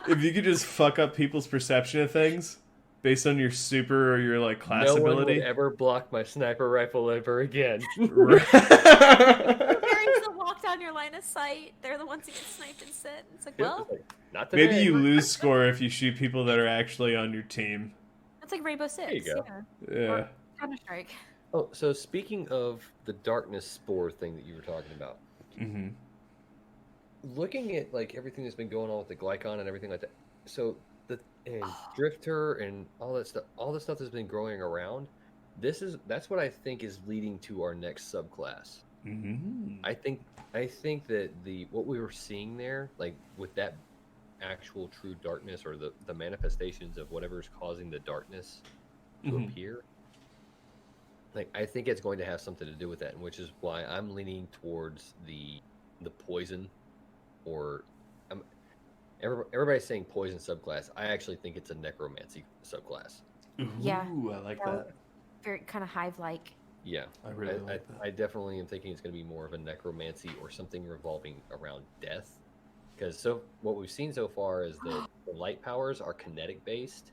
If you could just fuck up people's perception of things based on your super or your like class no ability. No one would ever block my sniper rifle ever again. Parents that walk down your line of sight, they're the ones who get sniped and sit. It's like, well, not today. Maybe you lose score if you shoot people that are actually on your team. it's like Rainbow Six. There you go. Yeah. Counter-Strike. Oh, so speaking of the darkness spore thing that you were talking about, Mm-hmm. looking at like everything that's been going on with the glycon and everything like that, so drifter and all the stuff that's been growing around, that's what I think is leading to our next subclass. Mm-hmm. I think that what we were seeing there, like with that actual true darkness or the manifestations of whatever's causing the darkness to appear, like I think it's going to have something to do with that, and which is why I'm leaning towards the poison, or everybody's saying poison subclass. I actually think it's a necromancy subclass. Yeah. Ooh, I like that. Very kind of hive-like. Yeah, I really like that. I definitely am thinking it's going to be more of a necromancy or something revolving around death. Because what we've seen so far is the light powers are kinetic based,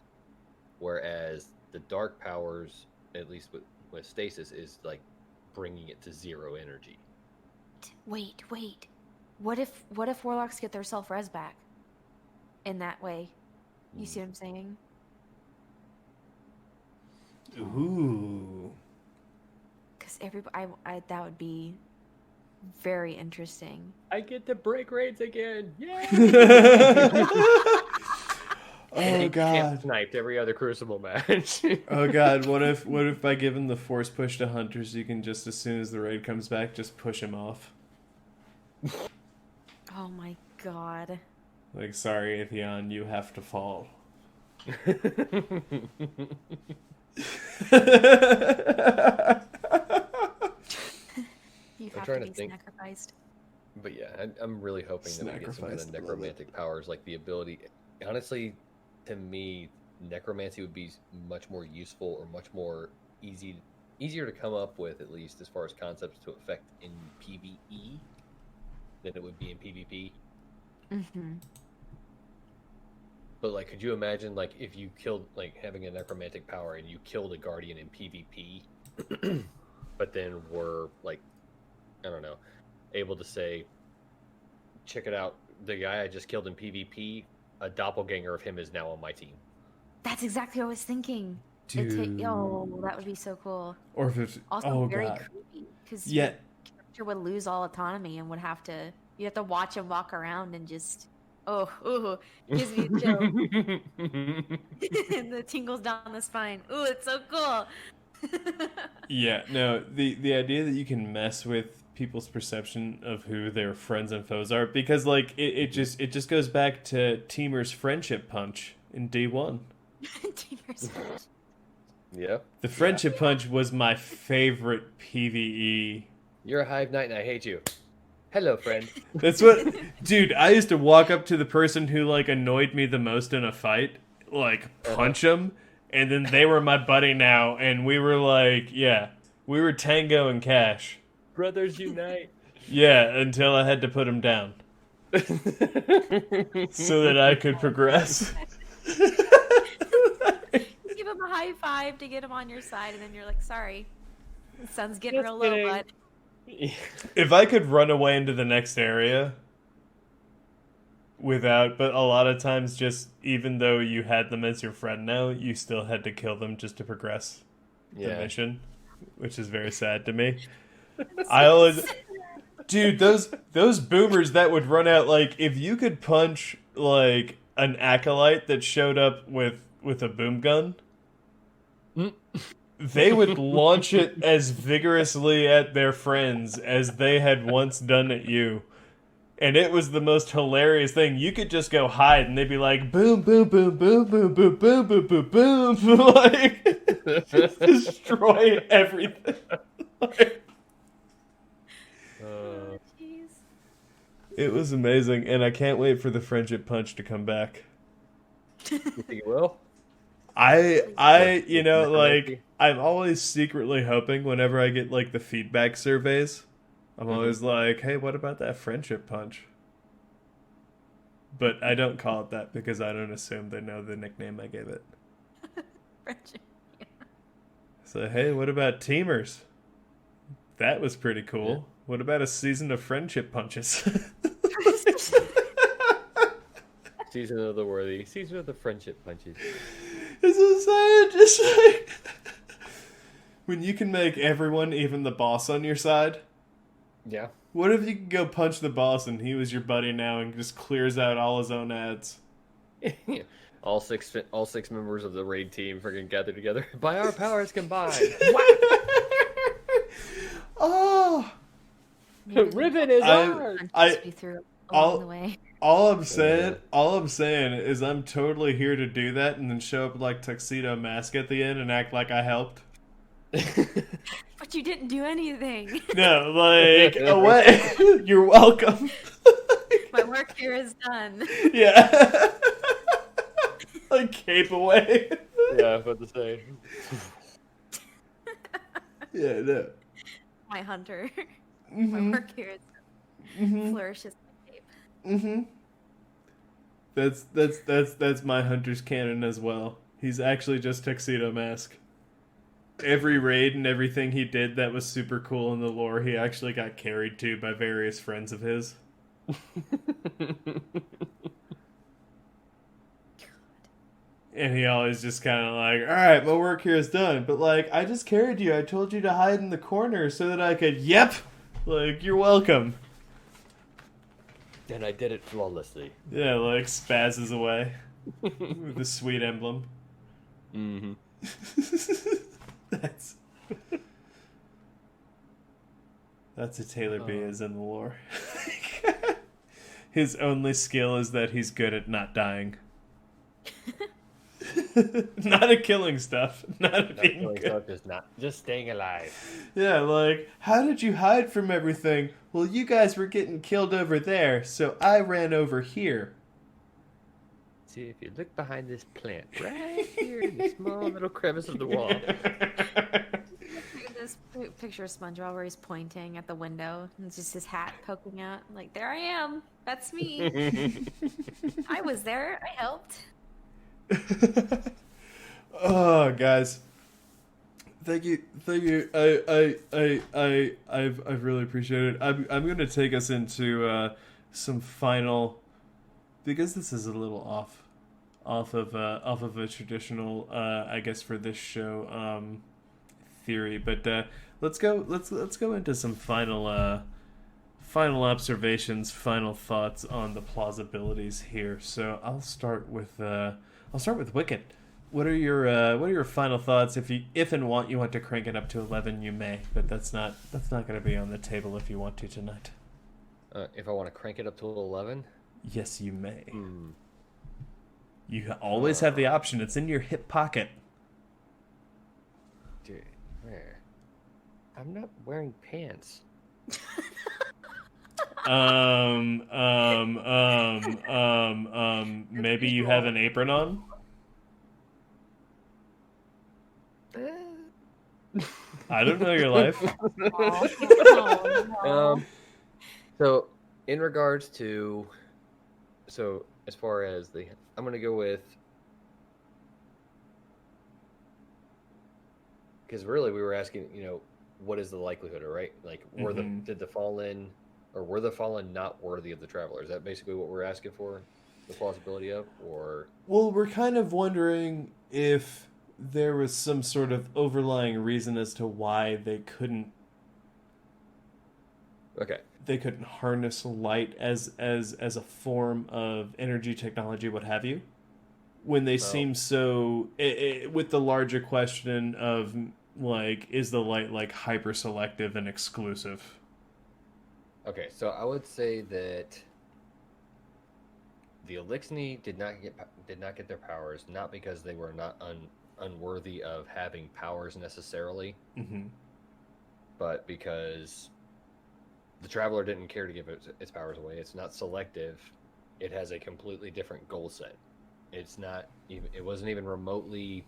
whereas the dark powers, at least with stasis, is like bringing it to zero energy. Wait. What if warlocks get their self-res back? In that way, you see what I'm saying? Ooh. Because that would be very interesting. I get to break raids again! Yay! Oh god. Sniped every other Crucible match. Oh god, what if by giving the force push to hunters, you can just, as soon as the raid comes back, just push him off? Oh my god. Like, sorry, Atheon, you have to fall. You I'm have trying to to be think. sacrificed. But yeah, I'm really hoping that we get some kind Sacrificed, of I love necromantic powers, like the ability. Honestly, to me, necromancy would be much more useful or much more easier to come up with, at least as far as concepts to affect in PvE than it would be in PvP. Mm-hmm. But like, could you imagine like if you killed like having a necromantic power and you killed a guardian in PvP, but then were like, I don't know, able to say, check it out, the guy I just killed in PvP, a doppelganger of him is now on my team. That's exactly what I was thinking. Dude. Oh, that would be so cool. Or if it's... Also oh very god. creepy because Yeah. your character would lose all autonomy and would have to. You have to watch him walk around and just. Oh, ooh, gives me a chill. And the tingles down the spine. Ooh, it's so cool. Yeah, no, the idea that you can mess with people's perception of who their friends and foes are, because like it just goes back to Teamer's friendship punch in D1. Teamer's punch. Yeah. The friendship punch was my favorite PvE. You're a Hive Knight and I hate you. Hello, friend. That's what, dude, I used to walk up to the person who like annoyed me the most in a fight, like punch them, and then they were my buddy now, and we were like, yeah, we were Tango and Cash. Brothers unite. Yeah, until I had to put him down. So that I could progress. Give him a high five to get him on your side, and then you're like, sorry. The sun's getting Just real low, kidding. bud. If I could run away into the next area without, but a lot of times just, even though you had them as your friend now, you still had to kill them just to progress the mission, which is very sad to me. I always... Dude, those boomers that would run out, like, if you could punch, like, an acolyte that showed up with a boom gun, they would launch it as vigorously at their friends as they had once done at you. And it was the most hilarious thing. You could just go hide and they'd be like, boom, boom, boom, boom, boom, boom, boom, boom, boom, boom. Like, just destroy everything. Like, Jeez. it was amazing, and I can't wait for the friendship punch to come back. You think it will? You know, like, I'm always secretly hoping whenever I get, like, the feedback surveys, I'm always like, hey, what about that friendship punch? But I don't call it that because I don't assume they know the nickname I gave it. Friendship. So, hey, what about Teamers? That was pretty cool. Yeah. What about a season of friendship punches? Season of the worthy. Season of the friendship punches. It's insane. Just like when you can make everyone, even the boss, on your side. Yeah. What if you could go punch the boss and he was your buddy now and just clears out all his own ads? all six members of the raid team freaking gather together. By our powers combined. Oh, Riven is ours. All I'm saying is I'm totally here to do that and then show up like Tuxedo Mask at the end and act like I helped. But you didn't do anything. No, like, away. You're welcome. My work here is done. Yeah. Like, cape away. Yeah, about to say. Yeah, no. My hunter. Mm-hmm. My work here is done. Flourishes my cape. That's my hunter's canon as well. He's actually just Tuxedo Mask. Every raid and everything he did that was super cool in the lore, he actually got carried to by various friends of his. And he always just kind of like, alright, my work here is done. But like, I just carried you. I told you to hide in the corner so that I could, yep! Like, you're welcome. And I did it flawlessly. Yeah, like, spazzes away. With the sweet emblem. Mm-hmm. That's a Taylor B is in the lore. His only skill is that he's good at not dying. Not at killing stuff. Not at being killing good. stuff, just staying alive. Yeah, like, how did you hide from everything? Well, you guys were getting killed over there, so I ran over here. See, if you look behind this plant, right here in the small little crevice of the wall. This picture of SpongeBob where he's pointing at the window and it's just his hat poking out. Like, there I am. That's me. I was there. I helped. Oh, guys, thank you. I've really appreciated it. I'm going to take us into some final, because this is a little off of a traditional, I guess, for this show theory. But let's go into some final observations, final thoughts on the plausibilities here. So I'll start with Wicked. What are your final thoughts? If and want you want to crank it up to 11, you may, but that's not going to be on the table if you want to tonight. If I want to crank it up to 11, yes, you may. You always have the option. It's in your hip pocket. Dude, where? I'm not wearing pants. Maybe you have an apron on? I don't know your life. So in regards to, as far as I'm going to go with, because really we were asking, what is the likelihood, right? Like, did the Fallen, or were the Fallen not worthy of the Traveler? Is that basically what we're asking for, the plausibility of, or? Well, we're kind of wondering if there was some sort of overlying reason as to why they couldn't. Okay. They couldn't harness light as a form of energy, technology, what have you. When they seem so, with the larger question of, like, is the light, like, hyper selective and exclusive? Okay, so I would say that the Eliksni did not get their powers, not because they were not unworthy of having powers necessarily, but because the Traveler didn't care to give its powers away. It's not selective. It has a completely different goal set. It wasn't even remotely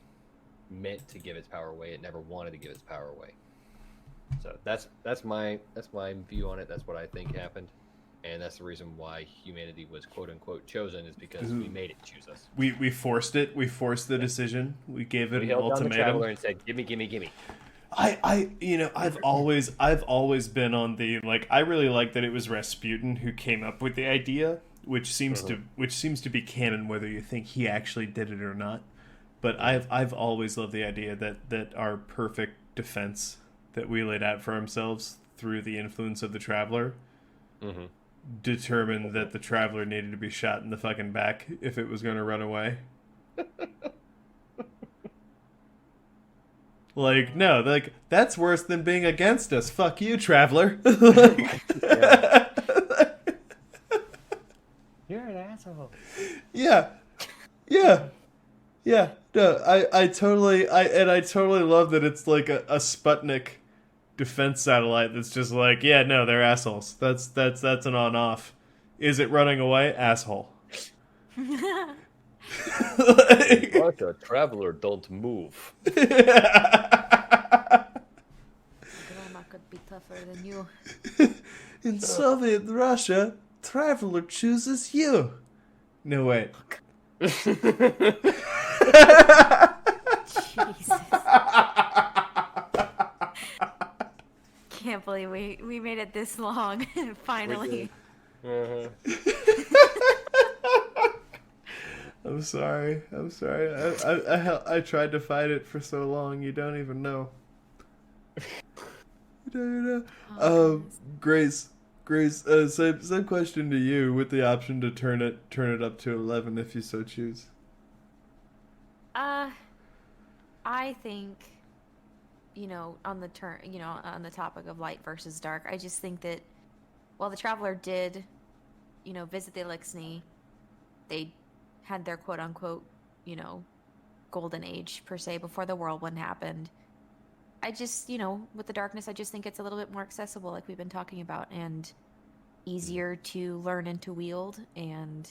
meant to give its power away. It never wanted to give its power away. So that's my view on it. That's what I think happened, and that's the reason why humanity was quote unquote chosen, is because we made it choose us. We forced it. We forced the decision. We gave it an held ultimatum. Down the Traveler and said, "Gimme." I've always been on the, like, I really like that it was Rasputin who came up with the idea, which seems to be canon whether you think he actually did it or not. But I've always loved the idea that our perfect defense that we laid out for ourselves through the influence of the Traveler determined that the Traveler needed to be shot in the fucking back if it was going to run away. Like, no, like, that's worse than being against us. Fuck you, Traveler. Like, you're an asshole. Yeah. No, I totally love that it's like a Sputnik defense satellite that's just like, yeah, no, they're assholes. That's an on-off. Is it running away? Asshole. Like a Traveler don't move. Grandma could be tougher than you. In Soviet Russia, Traveler chooses you. No, wait. Jesus. Can't believe we made it this long. Finally. I'm sorry. I tried to fight it for so long. You don't even know. Grace. Same question to you, with the option to turn it up to 11 if you so choose. I think, on the topic of light versus dark, I just think that while the Traveler did, visit the Eliksni, they had their quote unquote, golden age per se before the whirlwind happened. I just, with the darkness, I just think it's a little bit more accessible, like we've been talking about, and easier to learn and to wield. And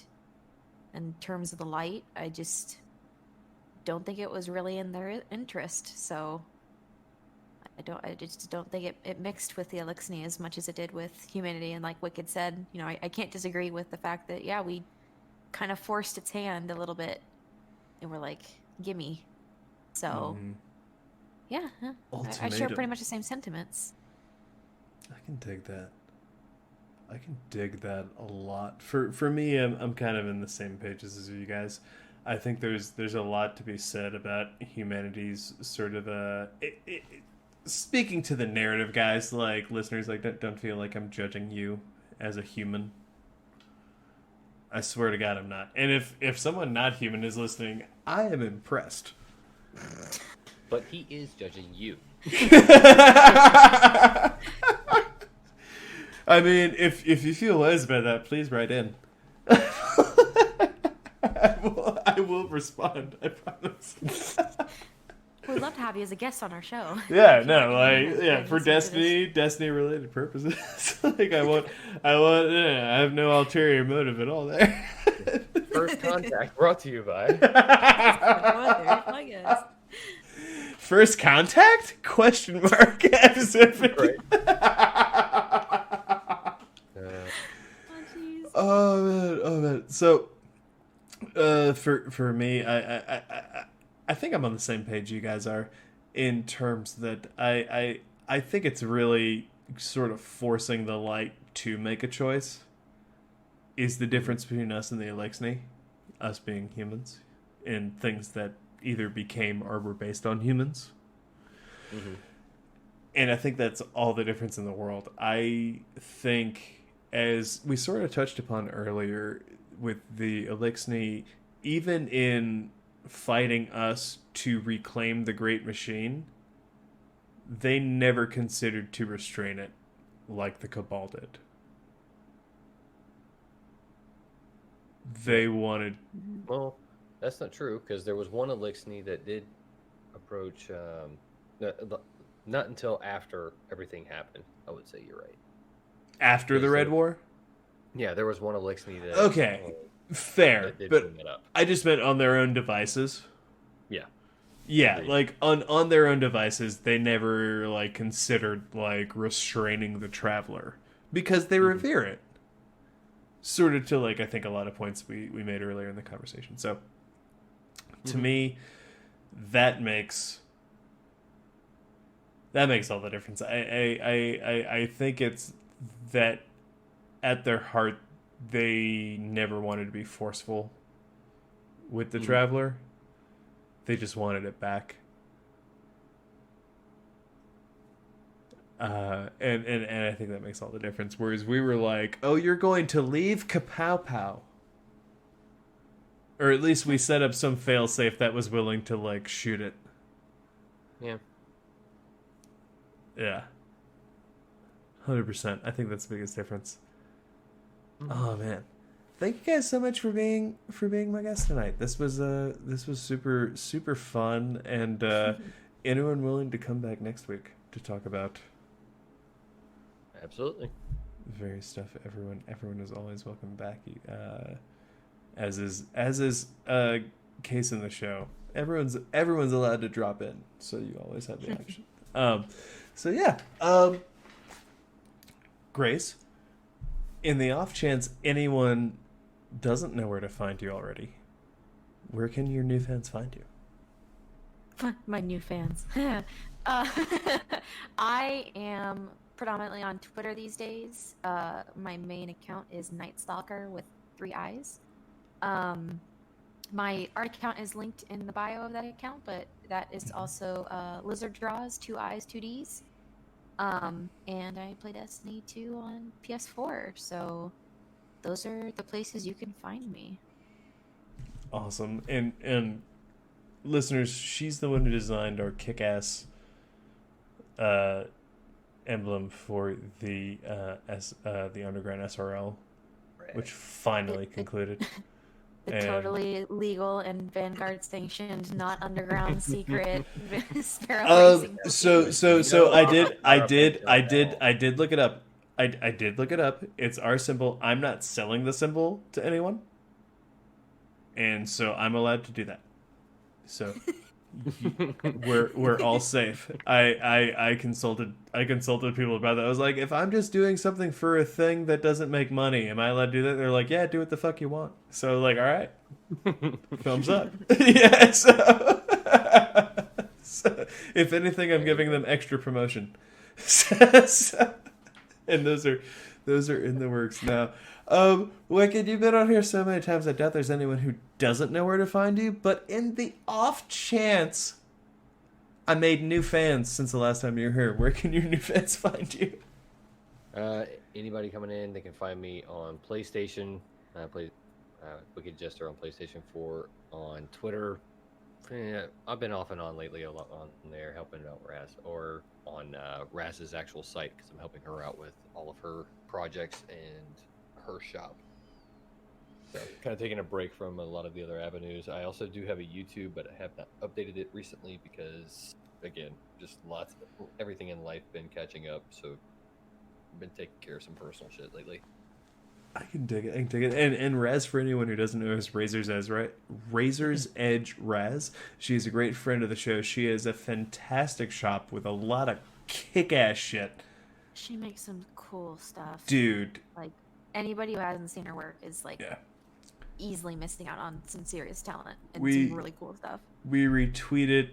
in terms of the light, I just don't think it was really in their interest. So I just don't think it mixed with the Eliksni as much as it did with humanity. And like Wicked said, I can't disagree with the fact that, yeah, we kind of forced its hand a little bit, and we're like, gimme. So, yeah, I share pretty much the same sentiments. I can dig that. I can dig that a lot. For me, I'm kind of in the same pages as you guys. I think there's a lot to be said about humanity's sort of speaking to the narrative, guys. Like listeners, like don't feel like I'm judging you as a human. I swear to God, I'm not. And if someone not human is listening, I am impressed. But he is judging you. I mean, if you feel less about that, please write in. I will respond. I promise. We'd love to have you as a guest on our show. Yeah, no, for Destiny related purposes. Like I have no ulterior motive at all there. First Contact brought to you by. First Contact? Question mark. Right. Oh man. So, for me, I think I'm on the same page you guys are, in terms that I think it's really sort of forcing the light to make a choice is the difference between us and the Eliksni, us being humans, in things that either became or were based on humans. Mm-hmm. And I think that's all the difference in the world. I think, as we sort of touched upon earlier with the Eliksni, even in fighting us to reclaim the Great Machine, they never considered to restrain it like the Cabal did. They wanted... Well, that's not true, because there was one Eliksni that did approach... not until after everything happened, I would say you're right. After the Red War? Yeah, there was one Eliksni that... Okay, fair, but I just meant on their own devices. Yeah. Yeah, like on their own devices, they never like considered like restraining the Traveler because they revere it. Sort of to like I think a lot of points we made earlier in the conversation. So to me, that makes all the difference. I think it's that at their heart they never wanted to be forceful with the Traveler. They just wanted it back. And I think that makes all the difference. Whereas we were like, oh, you're going to leave Kapow Pow. Or at least we set up some failsafe that was willing to, like, shoot it. Yeah. Yeah. 100%. I think that's the biggest difference. Oh, man. Thank you guys so much for being my guest tonight. This was super super fun, and anyone willing to come back next week to talk about absolutely various stuff. Everyone is always welcome back. As is case in the show. Everyone's allowed to drop in, so you always have the option. So yeah, Grace. In the off chance anyone doesn't know where to find you already, where can your new fans find you? My new fans. I am predominantly on Twitter these days. My main account is Night Stalker with 3 eyes. My art account is linked in the bio of that account, but that is also Lizard Draws, 2 eyes, 2 Ds. And I play Destiny 2 on PS4, so those are the places you can find me. Awesome. And listeners, she's the one who designed our kick-ass emblem for the Underground SRL, which finally concluded. The totally legal and Vanguard sanctioned, not underground secret sparrow racing. So I did look it up. I did look it up. It's our symbol. I'm not selling the symbol to anyone, and so I'm allowed to do that. So we're all safe. I consulted people about that. I was like, if I'm just doing something for a thing that doesn't make money, am I allowed to do that? They're like, yeah, do what the fuck you want. So like, all right, thumbs up. Yeah. So if anything, I'm giving them extra promotion. And those are in the works now. Wicked, you've been on here so many times, I doubt there's anyone who doesn't know where to find you, but in the off chance I made new fans since the last time you were here, where can your new fans find you? Anybody coming in, they can find me on PlayStation. Wicked Jester on PlayStation 4, on Twitter. I've been off and on lately a lot on there helping out Raz, or on Raz's actual site, because I'm helping her out with all of her projects and her shop. So kind of taking a break from a lot of the other avenues. I also do have a YouTube, but I have not updated it recently because, again, just everything in life been catching up. So I've been taking care of some personal shit lately. I can dig it. And Raz, for anyone who doesn't know, is Razor's Edge, right? Razor's Edge Raz. She's a great friend of the show. She has a fantastic shop with a lot of kick-ass shit. She makes some cool stuff. Dude. Like, anybody who hasn't seen her work is, like, easily missing out on some serious talent and some really cool stuff. We retweet it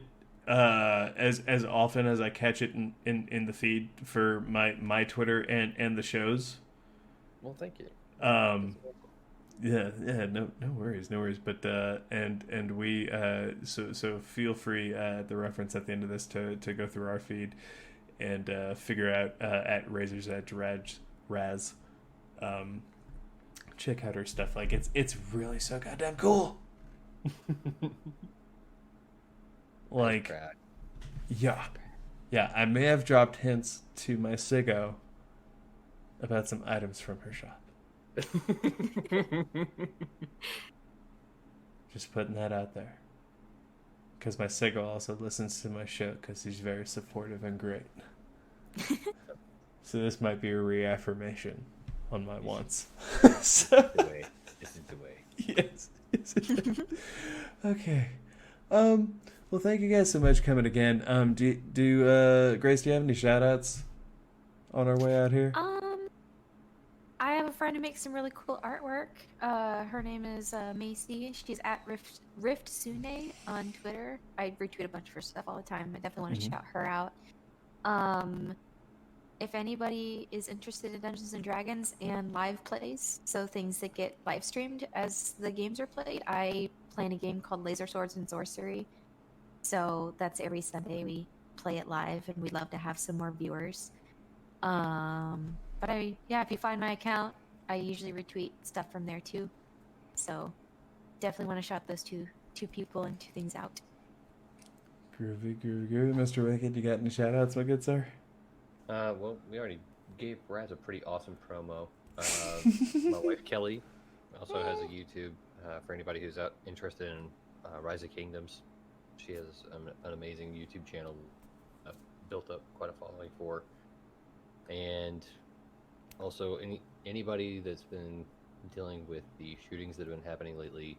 as often as I catch it in the feed for my Twitter and the shows. Well, thank you. No worries. But and we so feel free the reference at the end of this to go through our feed and figure out at Razor's Edge Raz. Check out her stuff. Like it's really so goddamn cool. Like, yeah. I may have dropped hints to my Sigo about some items from her shop. Just putting that out there. Because my Sigil also listens to my show because he's very supportive and great. So this might be a reaffirmation on my wants. This is the way. Yes. Okay. Well, thank you guys so much for coming again. Grace, do you have any shout-outs on our way out here? I have a friend who makes some really cool artwork. Her name is Macy. She's at Rift Sune on Twitter. I retweet a bunch of her stuff all the time. I definitely want to shout her out. If anybody is interested in Dungeons and Dragons and live plays, so things that get live streamed as the games are played, I play in a game called Laser Swords and Sorcery. So that's every Sunday we play it live, and we'd love to have some more viewers. But if you find my account, I usually retweet stuff from there too. So definitely want to shout those two people and two things out. Groovy. Mr. Wicked, you got any shout outs, my good sir? Well, we already gave Raz a pretty awesome promo. My wife Kelly also has a YouTube for anybody who's interested in Rise of Kingdoms. She has an amazing YouTube channel built up quite a following for. And also anybody that's been dealing with the shootings that have been happening lately,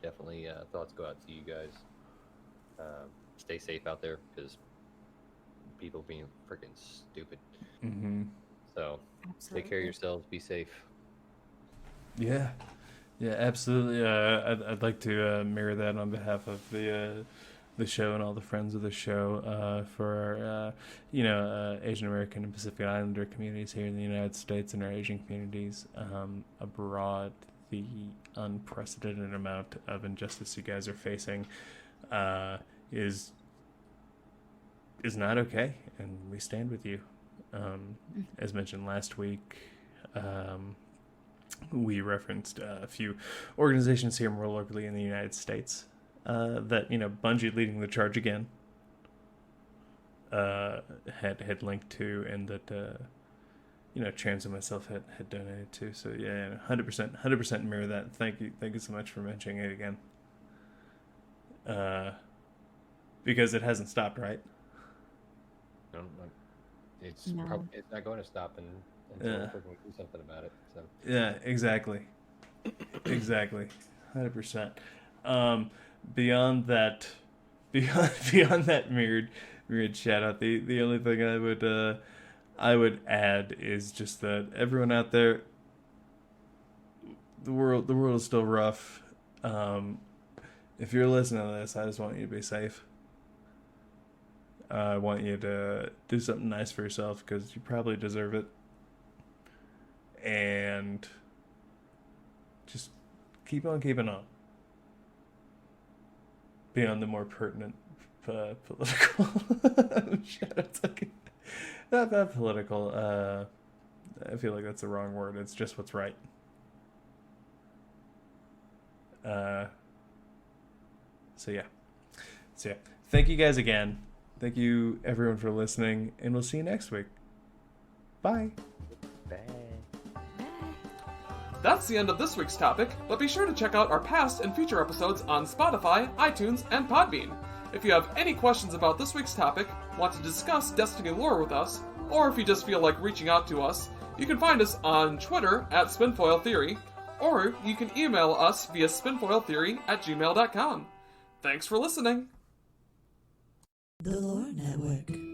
definitely thoughts go out to you guys. Stay safe out there because people being freaking stupid. Mm-hmm. So Take care of yourselves. Be safe. Yeah, absolutely. I'd like to mirror that on behalf of the show and all the friends of the show for our Asian American and Pacific Islander communities here in the United States and our Asian communities abroad. The unprecedented amount of injustice you guys are facing is not okay, and we stand with you. As mentioned last week, we referenced a few organizations here more locally in the United States that Bungie leading the charge again had linked to, and that Trans and myself had donated to. So yeah, 100% mirror that. Thank you so much for mentioning it again. Because it hasn't stopped, right? No, it's not going to stop until we do something about it. So yeah, exactly, 100%. Beyond that mirrored shout out, the only thing I would add is just that everyone out there, the world is still rough. If you're listening to this, I just want you to be safe. I want you to do something nice for yourself, because you probably deserve it. And just keep on keeping on. Beyond the more pertinent political shout-outs. Not political. I feel like that's the wrong word. It's just what's right. So yeah. Thank you guys again. Thank you everyone for listening, and we'll see you next week. Bye. bad. That's the end of this week's topic, but be sure to check out our past and future episodes on Spotify, iTunes, and Podbean. If you have any questions about this week's topic, want to discuss Destiny lore with us, or if you just feel like reaching out to us, you can find us on Twitter at Spinfoil Theory, or you can email us via spinfoiltheory@gmail.com. Thanks for listening. The Lore Network.